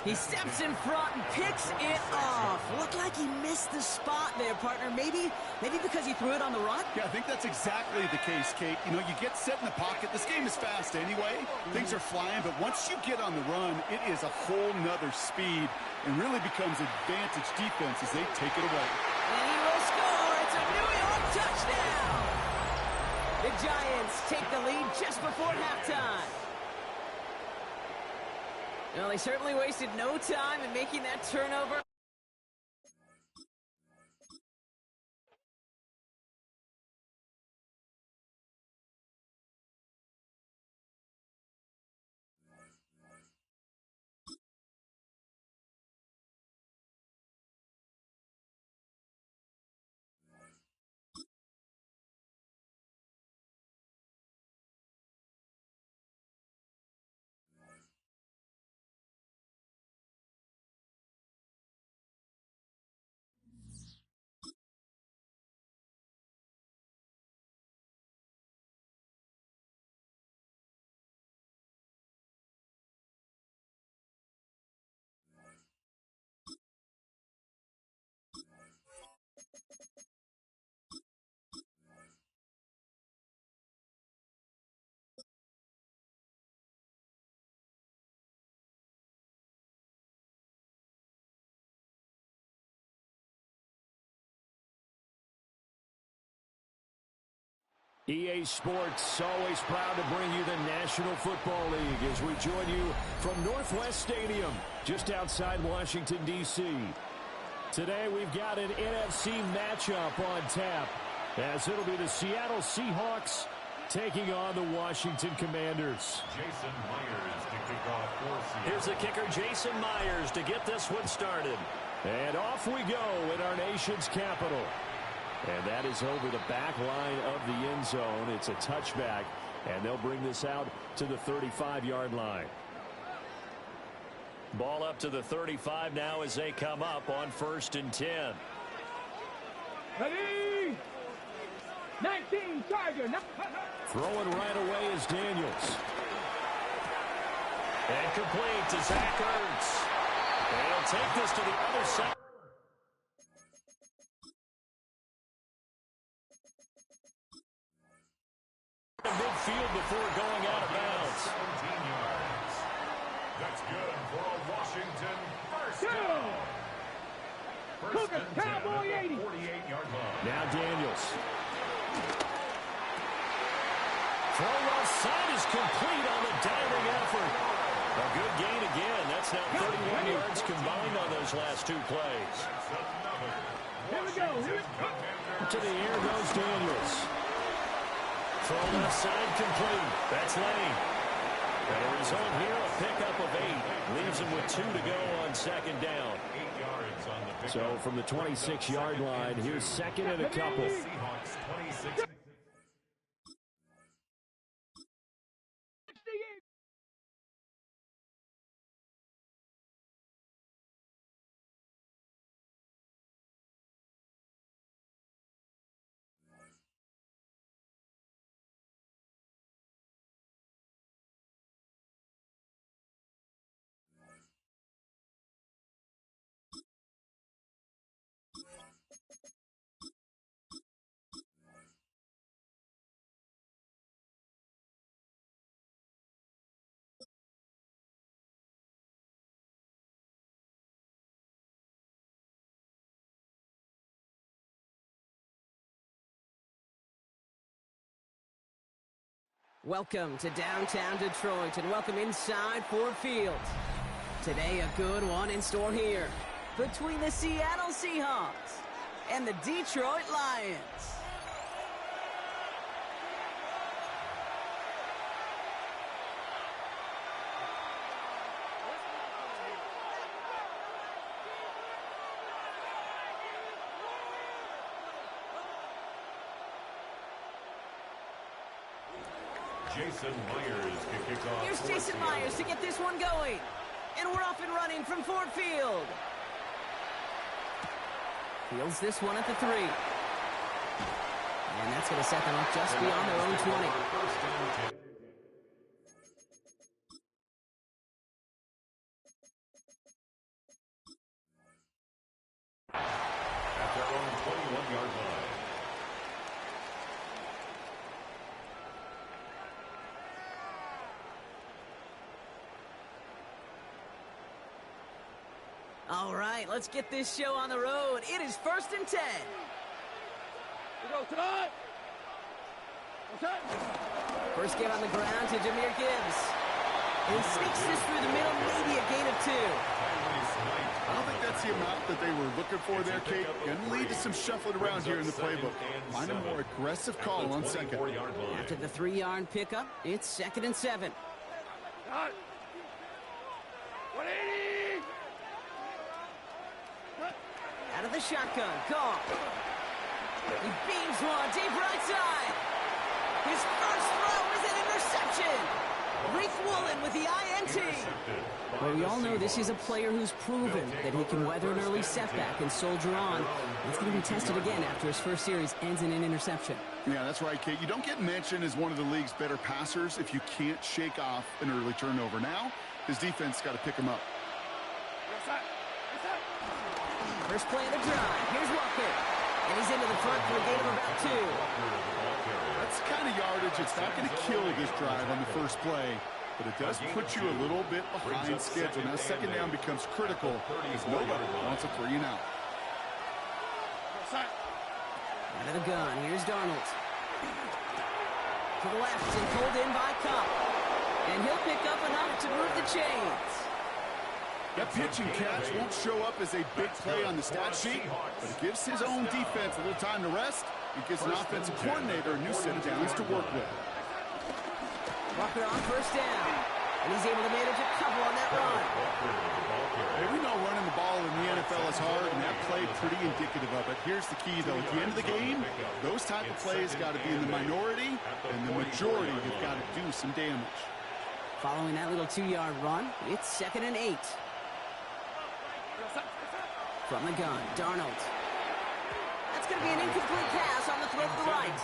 He steps in front and picks it off. Looked like he missed the spot there, partner. Maybe because he threw it on the run? Yeah, I think that's exactly the case, Kate. You know, you get set in the pocket. This game is fast anyway. Things are flying, but once you get on the run, it is a whole nother speed and really becomes advantage defense as they take it away. And he will score. It's a New York touchdown. The Giants take the lead just before halftime. Well, they certainly wasted no time in making that turnover. EA Sports, always proud to bring you the National Football League as we join you from Northwest Stadium, just outside Washington, D.C. Today we've got an NFC matchup on tap, as it'll be the Seattle Seahawks taking on the Washington Commanders. Jason Myers to kick off for Seattle. Here's the kicker, Jason Myers, to get this one started. And off we go in our nation's capital. And that is over the back line of the end zone. It's a touchback, and they'll bring this out to the 35-yard line. Ball up to the 35 now as they come up on 1st and 10. Ready? 19, Tiger. Throwing right away is Daniels. And complete to Zach Ertz. And he'll take this to the other side. Midfield before going out of bounds. 17 yards. That's good for a Washington first down. First and 10 at the 48-yard line. Now Daniels. Throw left side is complete on the diving effort. A good gain again. That's now 31 yards combined on those last two plays. Here we go. To the air goes Daniels. Throw left side complete. That's Lane. And a result here, a pickup of 8. Leaves him with 2 to go on 2nd down. 8 yards on the pickup. So from the 26-yard line, here's 2nd and a couple. Seahawks 26. Welcome to downtown Detroit and welcome inside Ford Field. Today a good one in store here between the Seattle Seahawks and the Detroit Lions. Jason Myers to kick off. Here's Jason Myers to get this one going. And we're off and running from Ford Field. Fields this one at the 3. And that's going to set them up just beyond their own 20. First and 10. At their own 21-yard line. All right, let's get this show on the road. It is 1st and 10. We go, Todd. First game on the ground to Jahmyr Gibbs. And he sneaks this through the middle, maybe a gain of 2. I don't think that's the amount that they were looking for there, Kate. Going to lead to some shuffling around here in the playbook. Find a more aggressive call on 2nd. After the 3-yard pickup, it's 2nd and 7. Todd. 180. Out of the shotgun, Goff. He beams one deep right side. His first throw is an interception. Reese Woolen with the INT. Well, we all know this is a player who's proven that he can weather an early setback and soldier on. It's going to be tested again after his first series ends in an interception. Yeah, that's right, Kate. You don't get mentioned as one of the league's better passers if you can't shake off an early turnover. Now, his defense got to pick him up. First play of the drive. Here's Walker. And he's into the front for a gain of about 2. That's the kind of yardage. It's not going to kill this drive on the first play, but it does put you a little bit behind schedule. Now, 2nd down becomes critical because nobody wants a 3 and out. Out of the gun. Here's Darnold. To the left and pulled in by Cup. And he'll pick up enough to move the chains. That pitch and catch won't show up as a big play on the stat sheet, but it gives his own defense a little time to rest. It gives an offensive coordinator a new set of downs to work with. Walker on first down. And he's able to manage a couple on that run. Hey, we know running the ball in the NFL is hard, and that play pretty indicative of it. Here's the key, though. At the end of the game, those type of plays got to be in the minority, and the majority have got to do some damage. Following that little 2-yard run, it's 2nd and 8. From the gun, Darnold. That's going to be an incomplete pass on the throw to the right.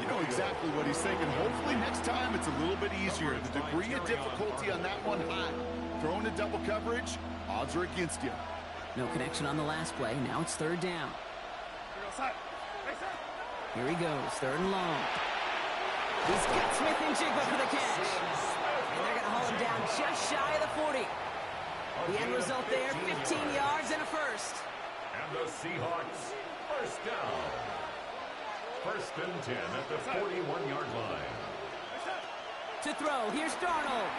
You know exactly what he's thinking. Hopefully next time it's a little bit easier. The degree of difficulty on that one high. Throwing to double coverage, odds are against you. No connection on the last play. Now it's 3rd down. Here he goes, 3rd and long. He's got Smith and Jigba for the catch. And they're going to haul him down just shy of the 40. The end result there, 15 yards and a first. And the Seahawks, first down. 1st and 10 at the 41-yard line. To throw, here's Darnold.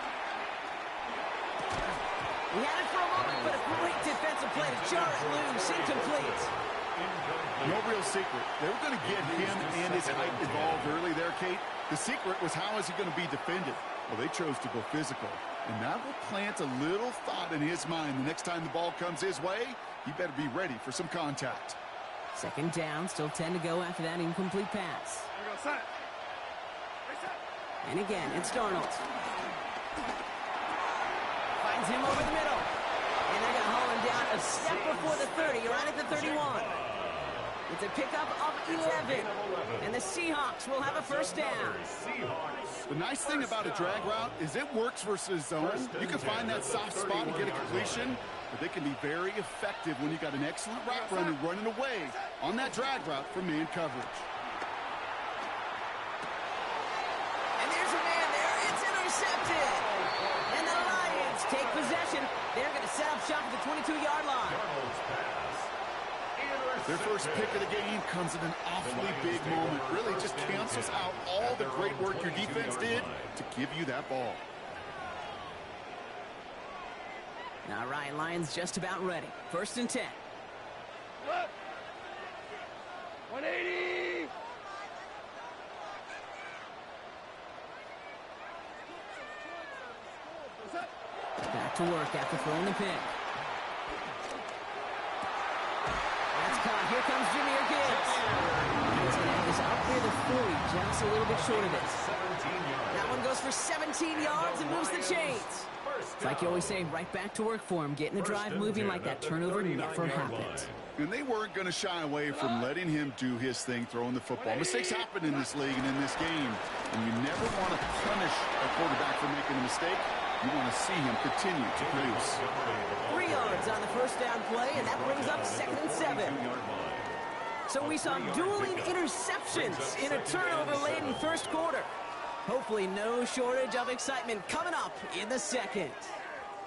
He had it for a moment, but a great defensive play to jar it loose, incomplete. No real secret. They were going to get him and his height involved early there, Kate. The secret was how is he going to be defended? Well, they chose to go physical. And that will plant a little thought in his mind. The next time the ball comes his way, he better be ready for some contact. 2nd down, still 10 to go after that incomplete pass. And again, it's Darnold. Finds him over the middle. And they're going to haul him down a step before the 30, right at the 31. It's a pickup of 11. And the Seahawks will have a first down. The nice thing about a drag route is it works versus zone. You can find that soft spot and get a completion, but they can be very effective when you got an excellent route runner running away on that drag route from man coverage. And there's a man there. It's intercepted. And the Lions take possession. They're going to set up shop at the 22-yard line. Their first pick of the game comes at an awfully big moment. Really just cancels out all the great work your defense did to give you that ball. All right, Lions just about ready. 1st and 10. 180! Back to work after throwing the pick. Here comes Jahmyr Gibbs. He's going to have this up near the 40, just a little bit short of it. That one goes for 17 yards and moves the chains. It's like you always say, right back to work for him, getting the drive moving like that turnover never happened. And they weren't going to shy away from letting him do his thing, throwing the football. Mistakes happen in this league and in this game, and you never want to punish a quarterback for making a mistake. You want to see him continue to produce. 3 yards on the first down play, and that brings up 2nd and 7. So we saw dueling interceptions in a turnover-laden first quarter. Hopefully no shortage of excitement coming up in the second.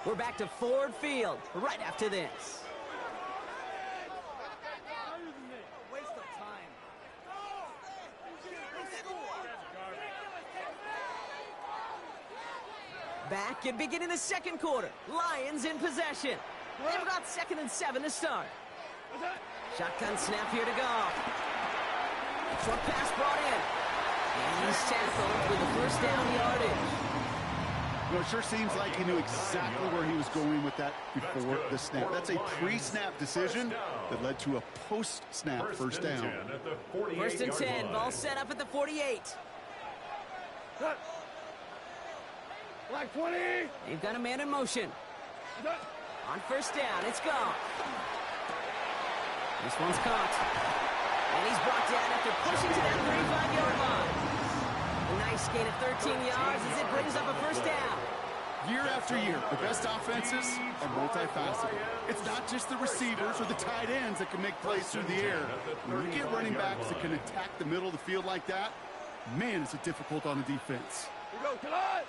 We're back to Ford Field right after this. Back and beginning the second quarter. Lions in possession. They've got 2nd and 7 to start. Shotgun snap here to go. Short pass brought in. And he's tackled with the first down yardage. Well, it sure seems like he knew exactly where he was going with that before the snap. That's a pre-snap decision that led to a post-snap first down. 1st and 10. Ball set up at the 48. Like 20! They've got a man in motion. On first down, it's gone. This one's caught. And he's brought down after pushing to that 35-yard line. A nice gain of 13 yards as it brings up a first down. Year after year, the best offenses are multifaceted. It's not just the receivers or the tight ends that can make plays through the air. When you get running backs that can attack the middle of the field like that, man, is it difficult on the defense. Here we go, come on!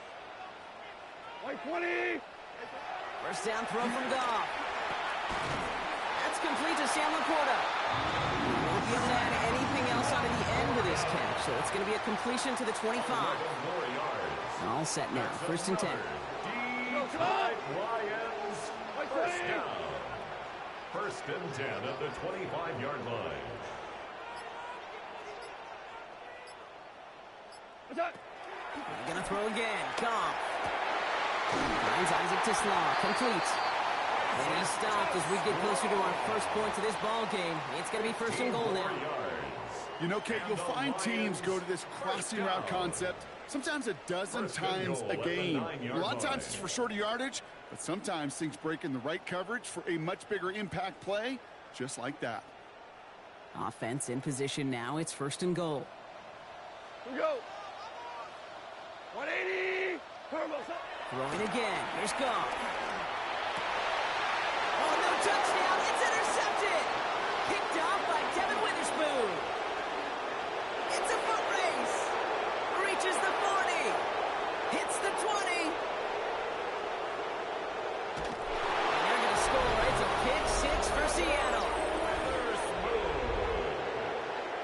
Like 20! First down throw from Goff. That's complete to Sam Laporta. be able to add anything else onto the end of this catch, so it's going to be a completion to the 25. All set now, 1st and 10. Lions, first down. 1st and 10 at the 25-yard line. They're going to throw again. Goff. Finds Isaac to Slaw. Complete. And he's stopped as we get closer to our first point to this ball game. It's going to be 1st and goal now. You know, Kate, you'll find teams go to this crossing route concept sometimes a dozen times a game. A lot of times it's for shorter yardage, but sometimes things break in the right coverage for a much bigger impact play, just like that. Offense in position now. It's 1st and goal. Here we go. 180. Throwing again. Here's Goff. Oh, no touchdown. It's intercepted. Picked off by Devin Witherspoon. It's a foot race. Reaches the 40. Hits the 20. And they're going to score. It's a pick 6 for Seattle.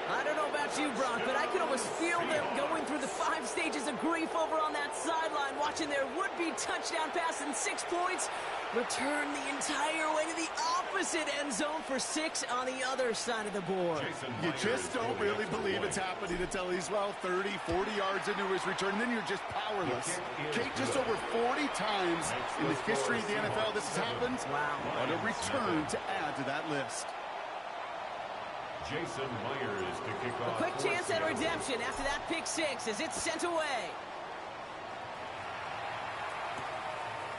I don't know about you, Brock, but I could almost feel them going through the 5 stages of grief over on that sideline, watching their would-be touchdown pass in 6 points return the entire way to the opposite end zone for 6 on the other side of the board. You just don't really believe it's happening until he's, 30, 40 yards into his return, and then you're just powerless. Kate, just over 40 times in the history of the NFL this has happened. Wow. What a return to add to that list. Jason Myers to kick off. A quick chance at redemption after that pick 6 as it's sent away.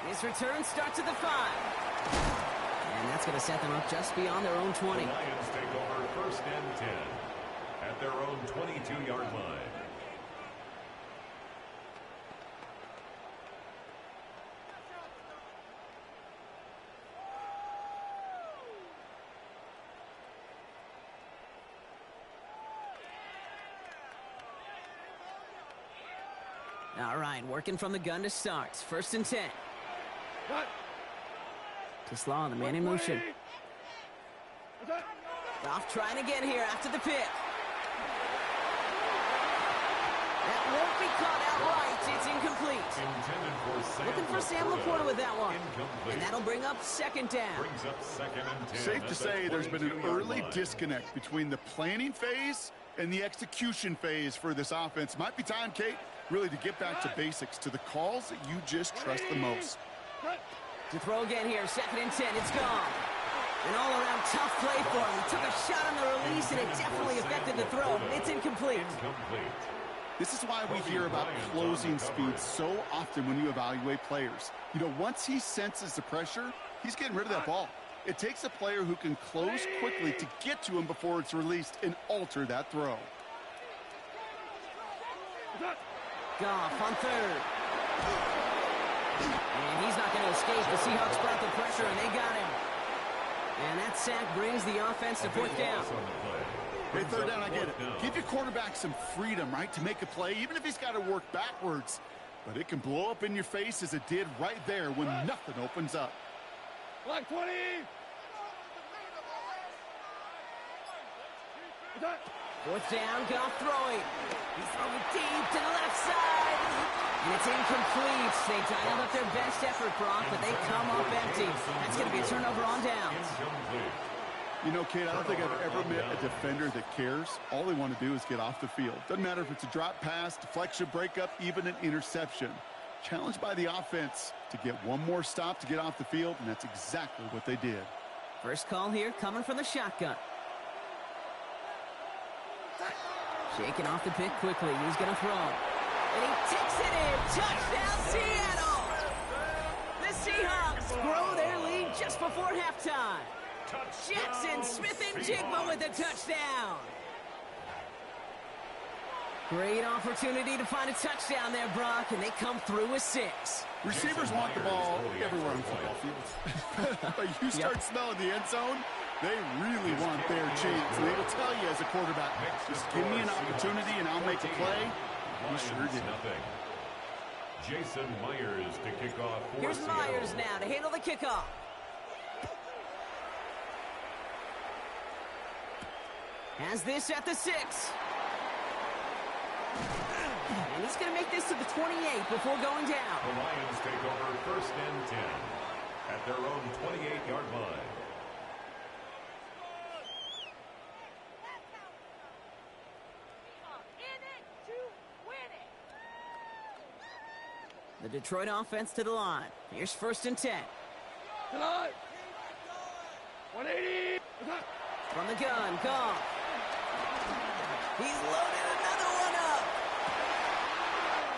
This return starts at the 5. And that's going to set them up just beyond their own 20. The Lions take over 1st and 10 at their own 22-yard line. All right, working from the gun to start. 1st and 10. To Slaw, the man in motion. Goff trying again here after the pick. That won't be caught outright. It's incomplete. Looking for Sam Laporta with that one. And that'll bring up 2nd down. Brings up 2nd and 10. Safe to say there's been an early disconnect between the planning phase and the execution phase for this offense. Might be time, Kate, really to get back to basics, to the calls that you just trust the most. To throw again here, 2nd and 10, it's gone. An all-around tough play for him. He took a shot on the release, and it definitely affected the throw. It's incomplete. This is why we hear about closing speed so often when you evaluate players. You know, once he senses the pressure, he's getting rid of that ball. It takes a player who can close quickly to get to him before it's released and alter that throw. Goff on 3rd. And he's not going to escape. The Seahawks brought the pressure, and they got him. And that sack brings the offense to 4th down. Hey, 3rd down, I get it. Give your quarterback some freedom, right, to make a play, even if he's got to work backwards. But it can blow up in your face as it did right there when nothing opens up. Black 20. 4th down, Goff throwing. He's throwing deep to the left side. And it's incomplete. They dialed up their best effort, Brock, but they come up empty. That's going to be a turnover on downs. You know, Kate, I don't think I've ever met a defender that cares. All they want to do is get off the field. Doesn't matter if it's a drop pass, deflection, breakup, even an interception. Challenged by the offense to get one more stop to get off the field, and that's exactly what they did. First call here coming from the shotgun. Shaking off the pick quickly. He's going to throw. And he takes it in. Touchdown, Seattle! The Seahawks grow their lead just before halftime. Jackson Smith-Njigba with a touchdown. Great opportunity to find a touchdown there, Brock, and they come through with 6. Receivers want the ball everywhere on football fields. But you start smelling the end zone, they really want their chance. They will tell you as a quarterback, just give me an opportunity and I'll make a play. He sure did. Jason Myers to kick off. Here's Myers now to handle the kickoff. Has this at the 6. And he's going to make this to the 28 before going down. The Lions take over 1st and 10 at their own 28-yard line. The Detroit offense to the line. Here's 1st and 10. 180. From the gun, Goff. He's loaded another one up.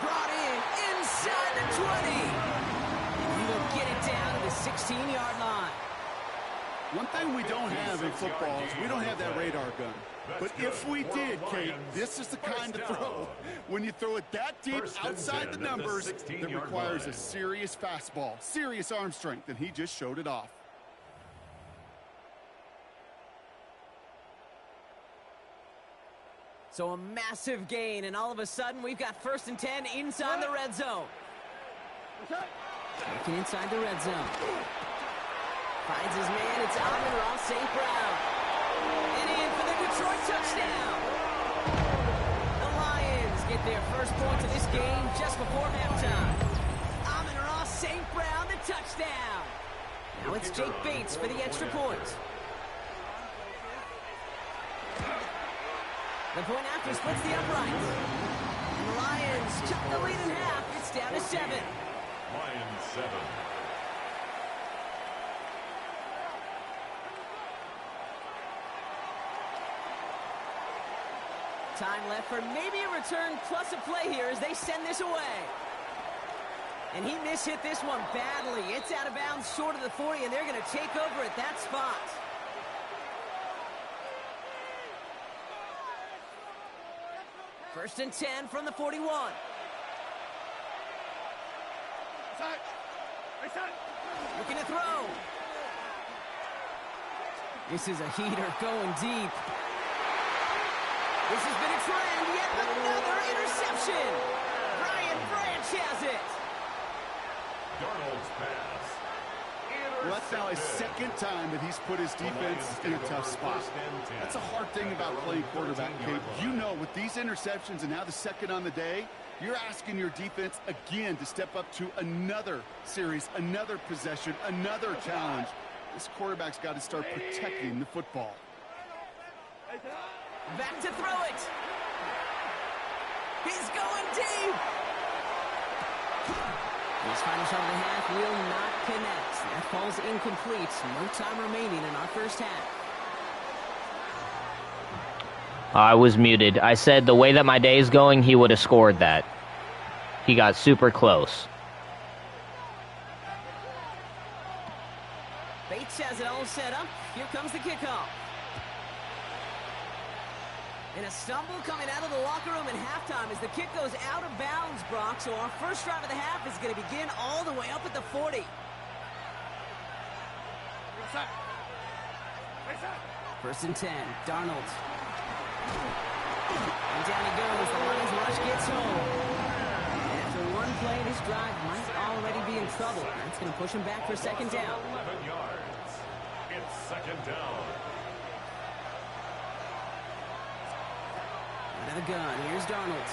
Brought in inside the 20. And he will get it down to the 16-yard line. One thing we don't have in football is we don't have that radar gun. But if we did, Kate, this is the kind of throw. When you throw it that deep outside the numbers, that requires a serious fastball, serious arm strength, and he just showed it off. So a massive gain, and all of a sudden we've got 1st and 10 inside the red zone. Looking inside the red zone. Finds his man, it's Amon-Ra St. Brown. And in for the Detroit touchdown. The Lions get their first points of this game just before halftime. Amon-Ra St. Brown, the touchdown. Now it's Jake Bates for the extra point. The point after splits the uprights. And the Lions cut the lead in half. It's down to 7. Lions 7. Time left for maybe a return plus a play here as they send this away. And he mishit this one badly. It's out of bounds short of the 40, and they're going to take over at that spot. First and 10 from the 41. Looking to throw. This is a heater going deep. This has been a trend, yet another interception. Brian Branch has it. Darnold's pass. Well, that's now his second time that he's put his defense in a tough spot. That's a hard thing about playing quarterback, Kate. You know, with these interceptions and now the second on the day, you're asking your defense again to step up to another series, another possession, another challenge. This quarterback's got to start protecting the football. Back to throw it. He's going deep. His final shot of the half will not connect. That falls incomplete. No time remaining in our first half. I was muted. I said the way that my day is going, he would have scored that. He got super close. Bates has it all set up. Here comes the kickoff. And a stumble coming out of the locker room at halftime as the kick goes out of bounds, Brock. So our first drive of the half is going to begin all the way up at the 40. First and 10, Darnold. And down he goes. The Lions rush gets home. And after one play, this drive might already be in trouble. That's going to push him back for second down. 11 yards. It's second down. Out of the gun, here's Darnold.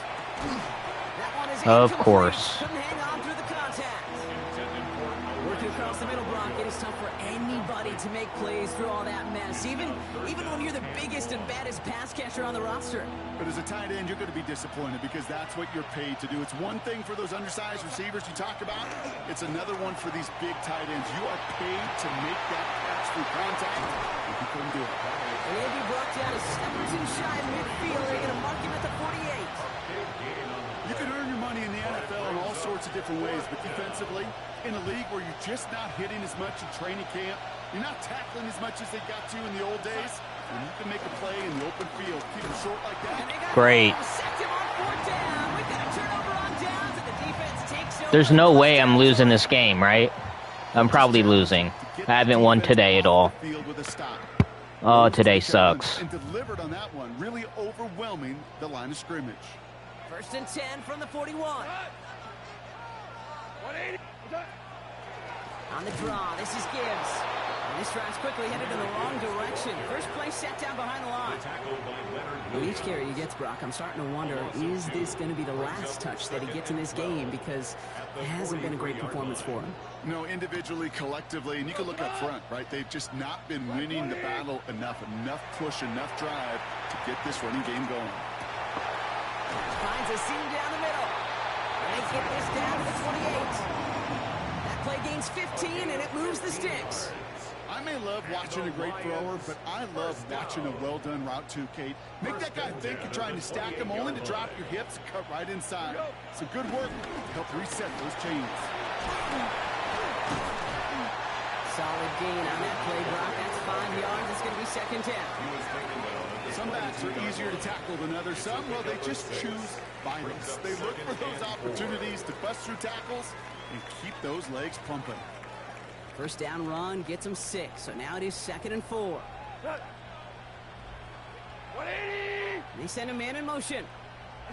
That one is Of incomplete. course. Couldn't hang on through the contact. Working across the middle, Brock, it is tough for anybody to make plays through all that mess, even when you're the biggest and baddest pass catcher on the roster. But as a tight end, you're going to be disappointed because that's what you're paid to do. It's one thing for those undersized receivers you talk about. It's another one for these big tight ends. You are paid to make that catch through contact, and you couldn't do it. And he'll be brought down a step or two shy of midfield. They're going to mark him at the 48. You can earn your money in the NFL in all sorts of different ways, but defensively, in a league where you're just not hitting as much in training camp, you're not tackling as much as they got to in the old days, and you can make a play in the open field, keep it short like that. Great. Sacked him on fourth down. We've got a turnover on downs, and the defense takes over. There's no way I'm losing this game, right? I'm probably losing. I haven't won today at all. Oh, today sucks. And delivered on that one, really overwhelming the line of scrimmage. First and 10 from the 41. 180. On the draw, this is Gibbs. And this drive's quickly headed in the wrong direction. First play set down behind the line. With each carry he gets, Brock, I'm starting to wonder, is this going to be the last touch that he gets in this game? Because it hasn't been a great performance for him. No, individually, collectively, and you can look up front, right? They've just not been winning the battle enough push, enough drive to get this running game going. Finds a seam down the middle. And they get this down to the 28. That play gains 15, and it moves the sticks. I may love watching a great thrower, but I love watching a well-done route too, Kate. Make that guy think you're trying to stack him, only to drop your hips and cut right inside. So good work to help reset those chains. Solid gain on that play, Brock. That's 5 yards. It's going to be second down. Some backs are easier to tackle than others. Some, well, they just choose violence. They look for those opportunities to bust through tackles and keep those legs pumping. First down run gets them 6. So now it is 2nd and 4. They send a man in motion.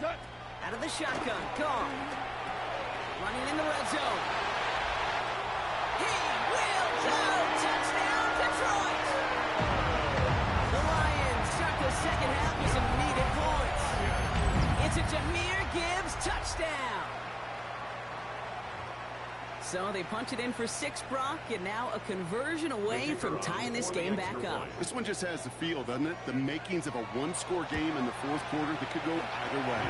Out of the shotgun. Gone. Running in the red zone. He will go. Touchdown, Detroit. The Lions start the second half with some needed points. It's a Jahmyr Gibbs touchdown. So they punch it in for 6, Brock, and now a conversion away from tying this game back up. This one just has the feel, doesn't it? The makings of a one-score game in the fourth quarter that could go either way.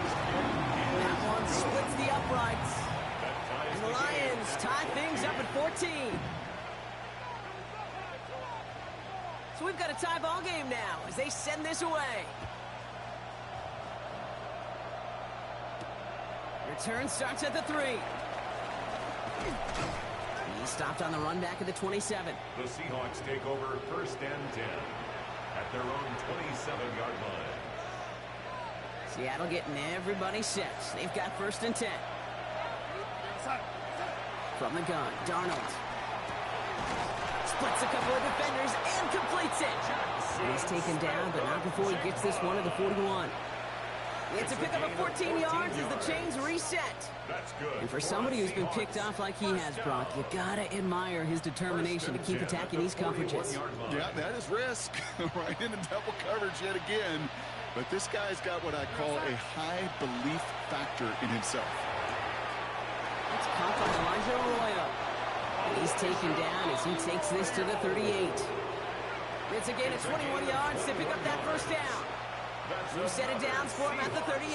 That one splits the uprights. And the Lions tie things up at 14. So we've got a tie ball game now as they send this away. Return starts at the 3. He stopped on the run back at the 27. The Seahawks take over 1st and 10 at their own 27-yard line. Seattle getting everybody set. They've got 1st and 10. From the gun, Darnold. Splits a couple of defenders and completes it. He's taken down, but not before he gets this one to the 41. It's a pickup of 14 yards as the chains reset. And for somebody who's been picked off like he has, Brock, you gotta admire his determination to keep attacking these coverages. Yeah, that is risk. Right into double coverage yet again. But this guy's got what I call a high belief factor in himself. It's caught by Elijah Arroyo. And he's taken down as he takes this to the 38. It's a gain of 21 yards to pick up that first down. We've set it down for him at the 38.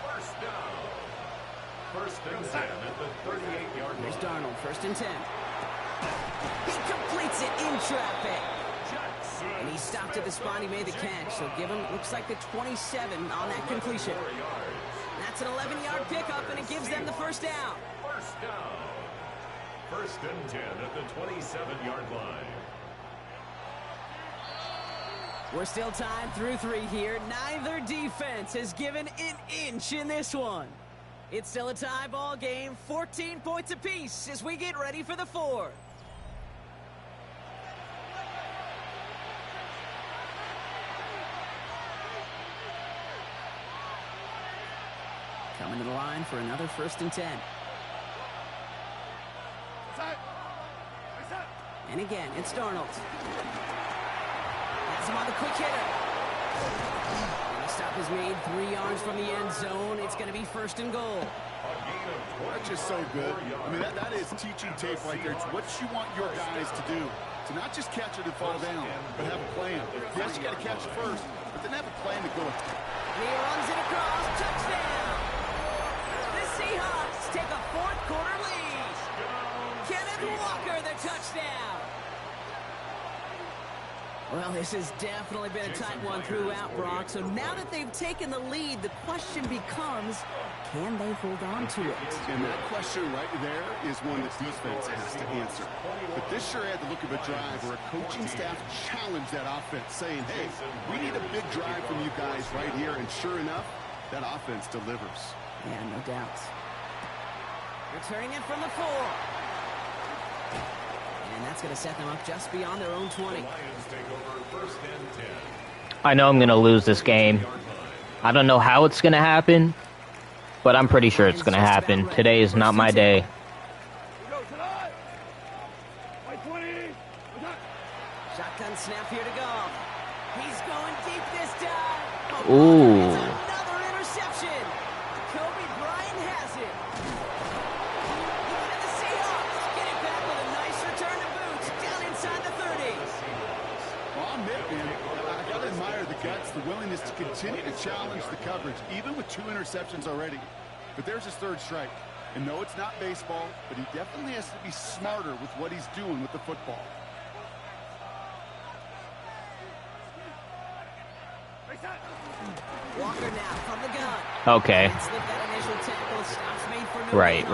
First down. 1st and 10 at the 38-yard line. Here's Darnold, 1st and 10. He completes it in traffic. And he stopped at the spot he made the catch. So give him, looks like the 27 on that completion. That's an 11-yard pickup, and it gives them the first down. First down. 1st and 10 at the 27-yard line. We're still tied through 3 here. Neither defense has given an inch in this one. It's still a tie ball game, 14 points apiece as we get ready for the 4th. Coming to the line for another 1st and 10. And again, it's Darnold. Him on the quick hitter. And the stop is made 3 yards from the end zone. It's going to be 1st and goal. That's just so good. I mean, that is teaching tape right there. It's what you want your guys to do. To not just catch it and fall down, but have a plan. Yes, you got to catch it first, but then have a plan to go. He runs it across. Touchdown. The Seahawks take a 4th quarter lead. Kenneth Walker, the touchdown. Well, this has definitely been a tight one throughout, Brock. So now that they've taken the lead, the question becomes, can they hold on to it? And that question right there is one that defense has to answer. But this sure had the look of a drive where a coaching staff challenged that offense, saying, hey, we need a big drive from you guys right here. And sure enough, that offense delivers. Yeah, no doubt. Returning it from the 4. And that's going to set them up just beyond their own 20. I know I'm going to lose this game. I don't know how it's going to happen, but I'm pretty sure it's going to happen. Today is not my day. Shotgun snap here to go. He's going deep this time. Ooh. It's another interception. Kobe Bryant has it. And the Seahawks get it back with a nice return to boot down inside the 30. Well, I'll admit, man, I got to admire the guts, the willingness to continue to challenge the coverage, even with 2 interceptions already. But there's his 3rd strike. And no, it's not baseball, but he definitely has to be smarter with what he's doing with the football. Walker now from the gun. Okay. Right. You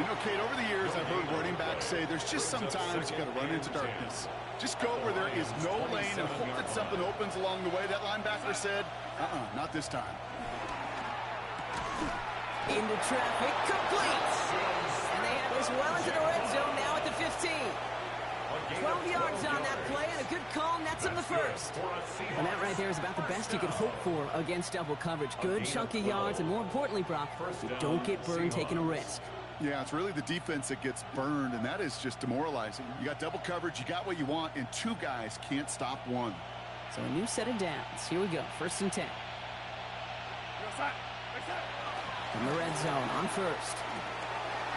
know, Kate, over the years, I've heard running backs say there's just sometimes you got to run into darkness. Just go where there is no lane and hope that something opens along the way. That linebacker said, not this time. Into traffic, complete. And they have this well into the red zone now at the 15. 12 yards on that play, and a good call nets him the first. And that right there is about the best you could hope for against double coverage. Good chunky yards, and more importantly, Brock, you don't get burned taking a risk. Yeah, it's really the defense that gets burned, and that is just demoralizing. You got double coverage, you got what you want, and 2 guys can't stop one. So a new set of downs. Here we go, 1st and 10. From the red zone on 1st.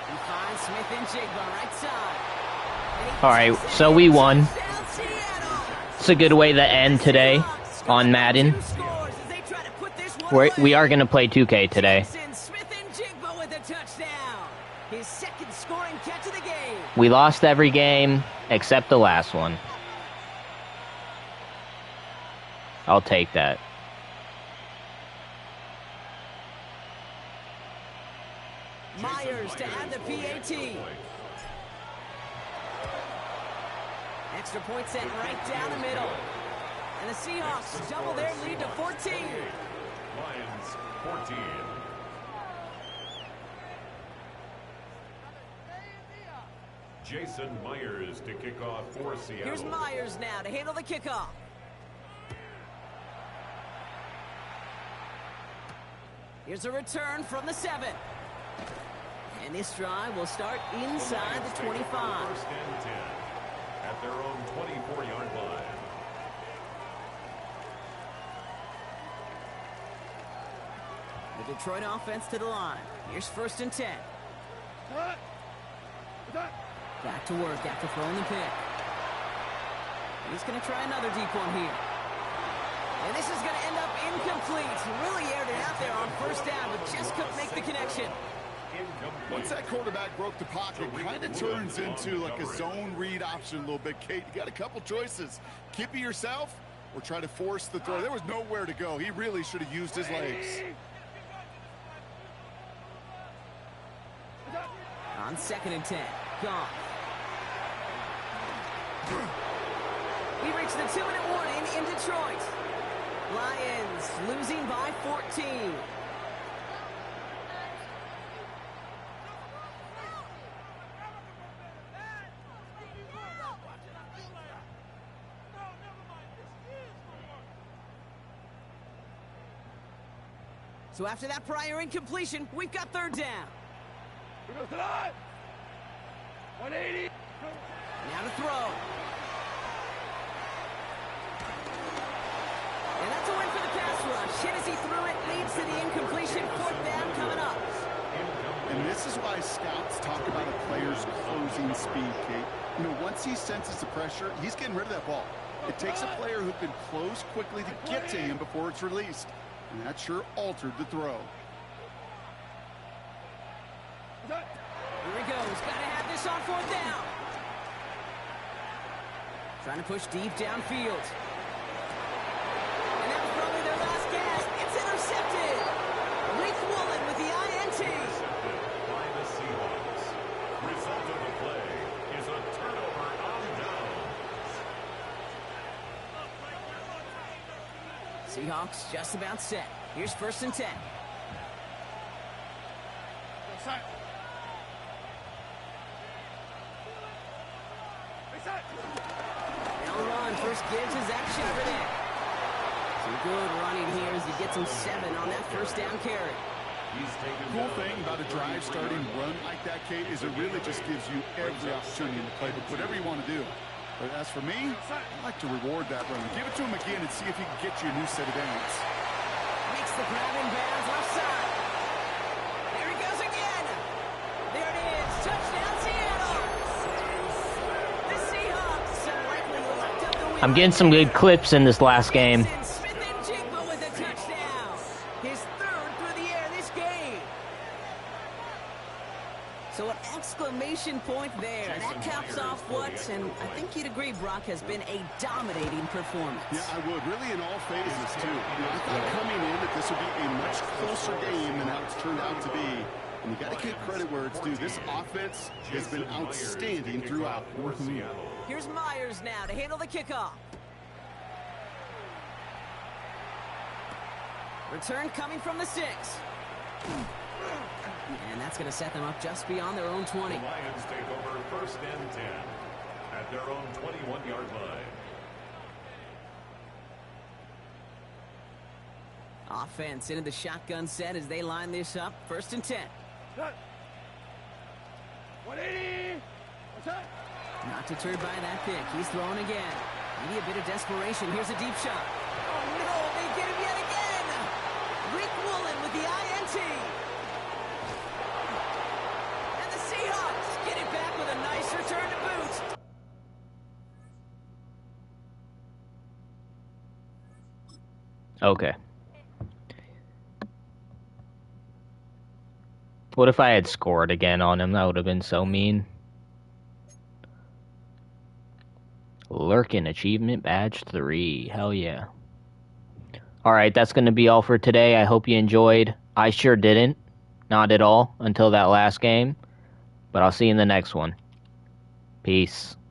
He finds Smith and Jigba right side. All right, so we won. It's a good way to end today on Madden. We are going to play 2K today. We lost every game except the last one. I'll take that. Myers to add the PAT. Extra point set right down the middle. And the Seahawks double their lead to 14. Lions 14. Jason Myers to kick off for Seattle. Here's Myers now to handle the kickoff. Here's a return from the 7. And this drive will start inside the 25. 1st and 10 at their own 24-yard line. The Detroit offense to the line. Here's 1st and 10. Back to work after throwing the pick. He's going to try another deep one here. And this is going to end up incomplete. Really aired it out there on 1st down, but just couldn't make the connection. Once that quarterback broke the pocket, kind of turns into like a zone read option a little bit. Kate, you got a couple choices. Keep it yourself or try to force the throw. There was nowhere to go. He really should have used his legs. On 2nd and 10. Gone. We reach the 2-minute warning in Detroit. Lions losing by 14. So after that prior incompletion, we've got 3rd down. 180. Now to throw. And that's a win for the pass rush. Hit as he threw it, leads to the incompletion. 4th down coming up. And this is why scouts talk about a player's closing speed, Kate. You know, once he senses the pressure, he's getting rid of that ball. It takes a player who can close quickly to get to him before it's released. And that sure altered the throw. Here he goes. Got to have this on 4th down. Trying to push deep downfield. And that was probably their last gasp. It's intercepted. Leaf Woolen with the INT. Intercepted by the Seahawks. Result of the play is a turnover on downs. Seahawks just about set. Here's 1st and 10. Now run. First gives is Zach Chevrolet. Some good running here as he gets him 7 on that 1st down carry. Cool thing about a drive starting run like that, Kate, is it really just gives you every opportunity in the playbook, whatever you want to do. But as for me, I'd like to reward that run. Give it to him again and see if he can get you a new set of downs. Makes the grab in bounds left side. There he goes again. There it is. Touchdown, Seattle. The Seahawks likely locked up the win. I'm getting some good clips in this last game. Smith and Jigba with a touchdown. His third through the air this game. So an exclamation point there. That caps off what, and I think you'd agree, Brock, has been a dominating performance. Yeah, I would. Really in all phases, too. I thought coming in that this would be a much closer game than how it's turned out to be. And you got to give credit where it's due. This offense has been outstanding throughout. Here's Myers now to handle the kickoff. Return coming from the 6. And that's going to set them up just beyond their own 20. The Lions take over first and 10 at their own 21-yard line. Offense into the shotgun set as they line this up. First and 10. 180. What's up? Not deterred by that pick. He's throwing again. Maybe a bit of desperation. Here's a deep shot. Oh, no. They get him yet again. Rick Woolen with the INT. And the Seahawks get it back with a nice return to boot. Okay. What if I had scored again on him? That would have been so mean. Lurkin Achievement Badge 3. Hell yeah. Alright, that's going to be all for today. I hope you enjoyed. I sure didn't. Not at all until that last game. But I'll see you in the next one. Peace.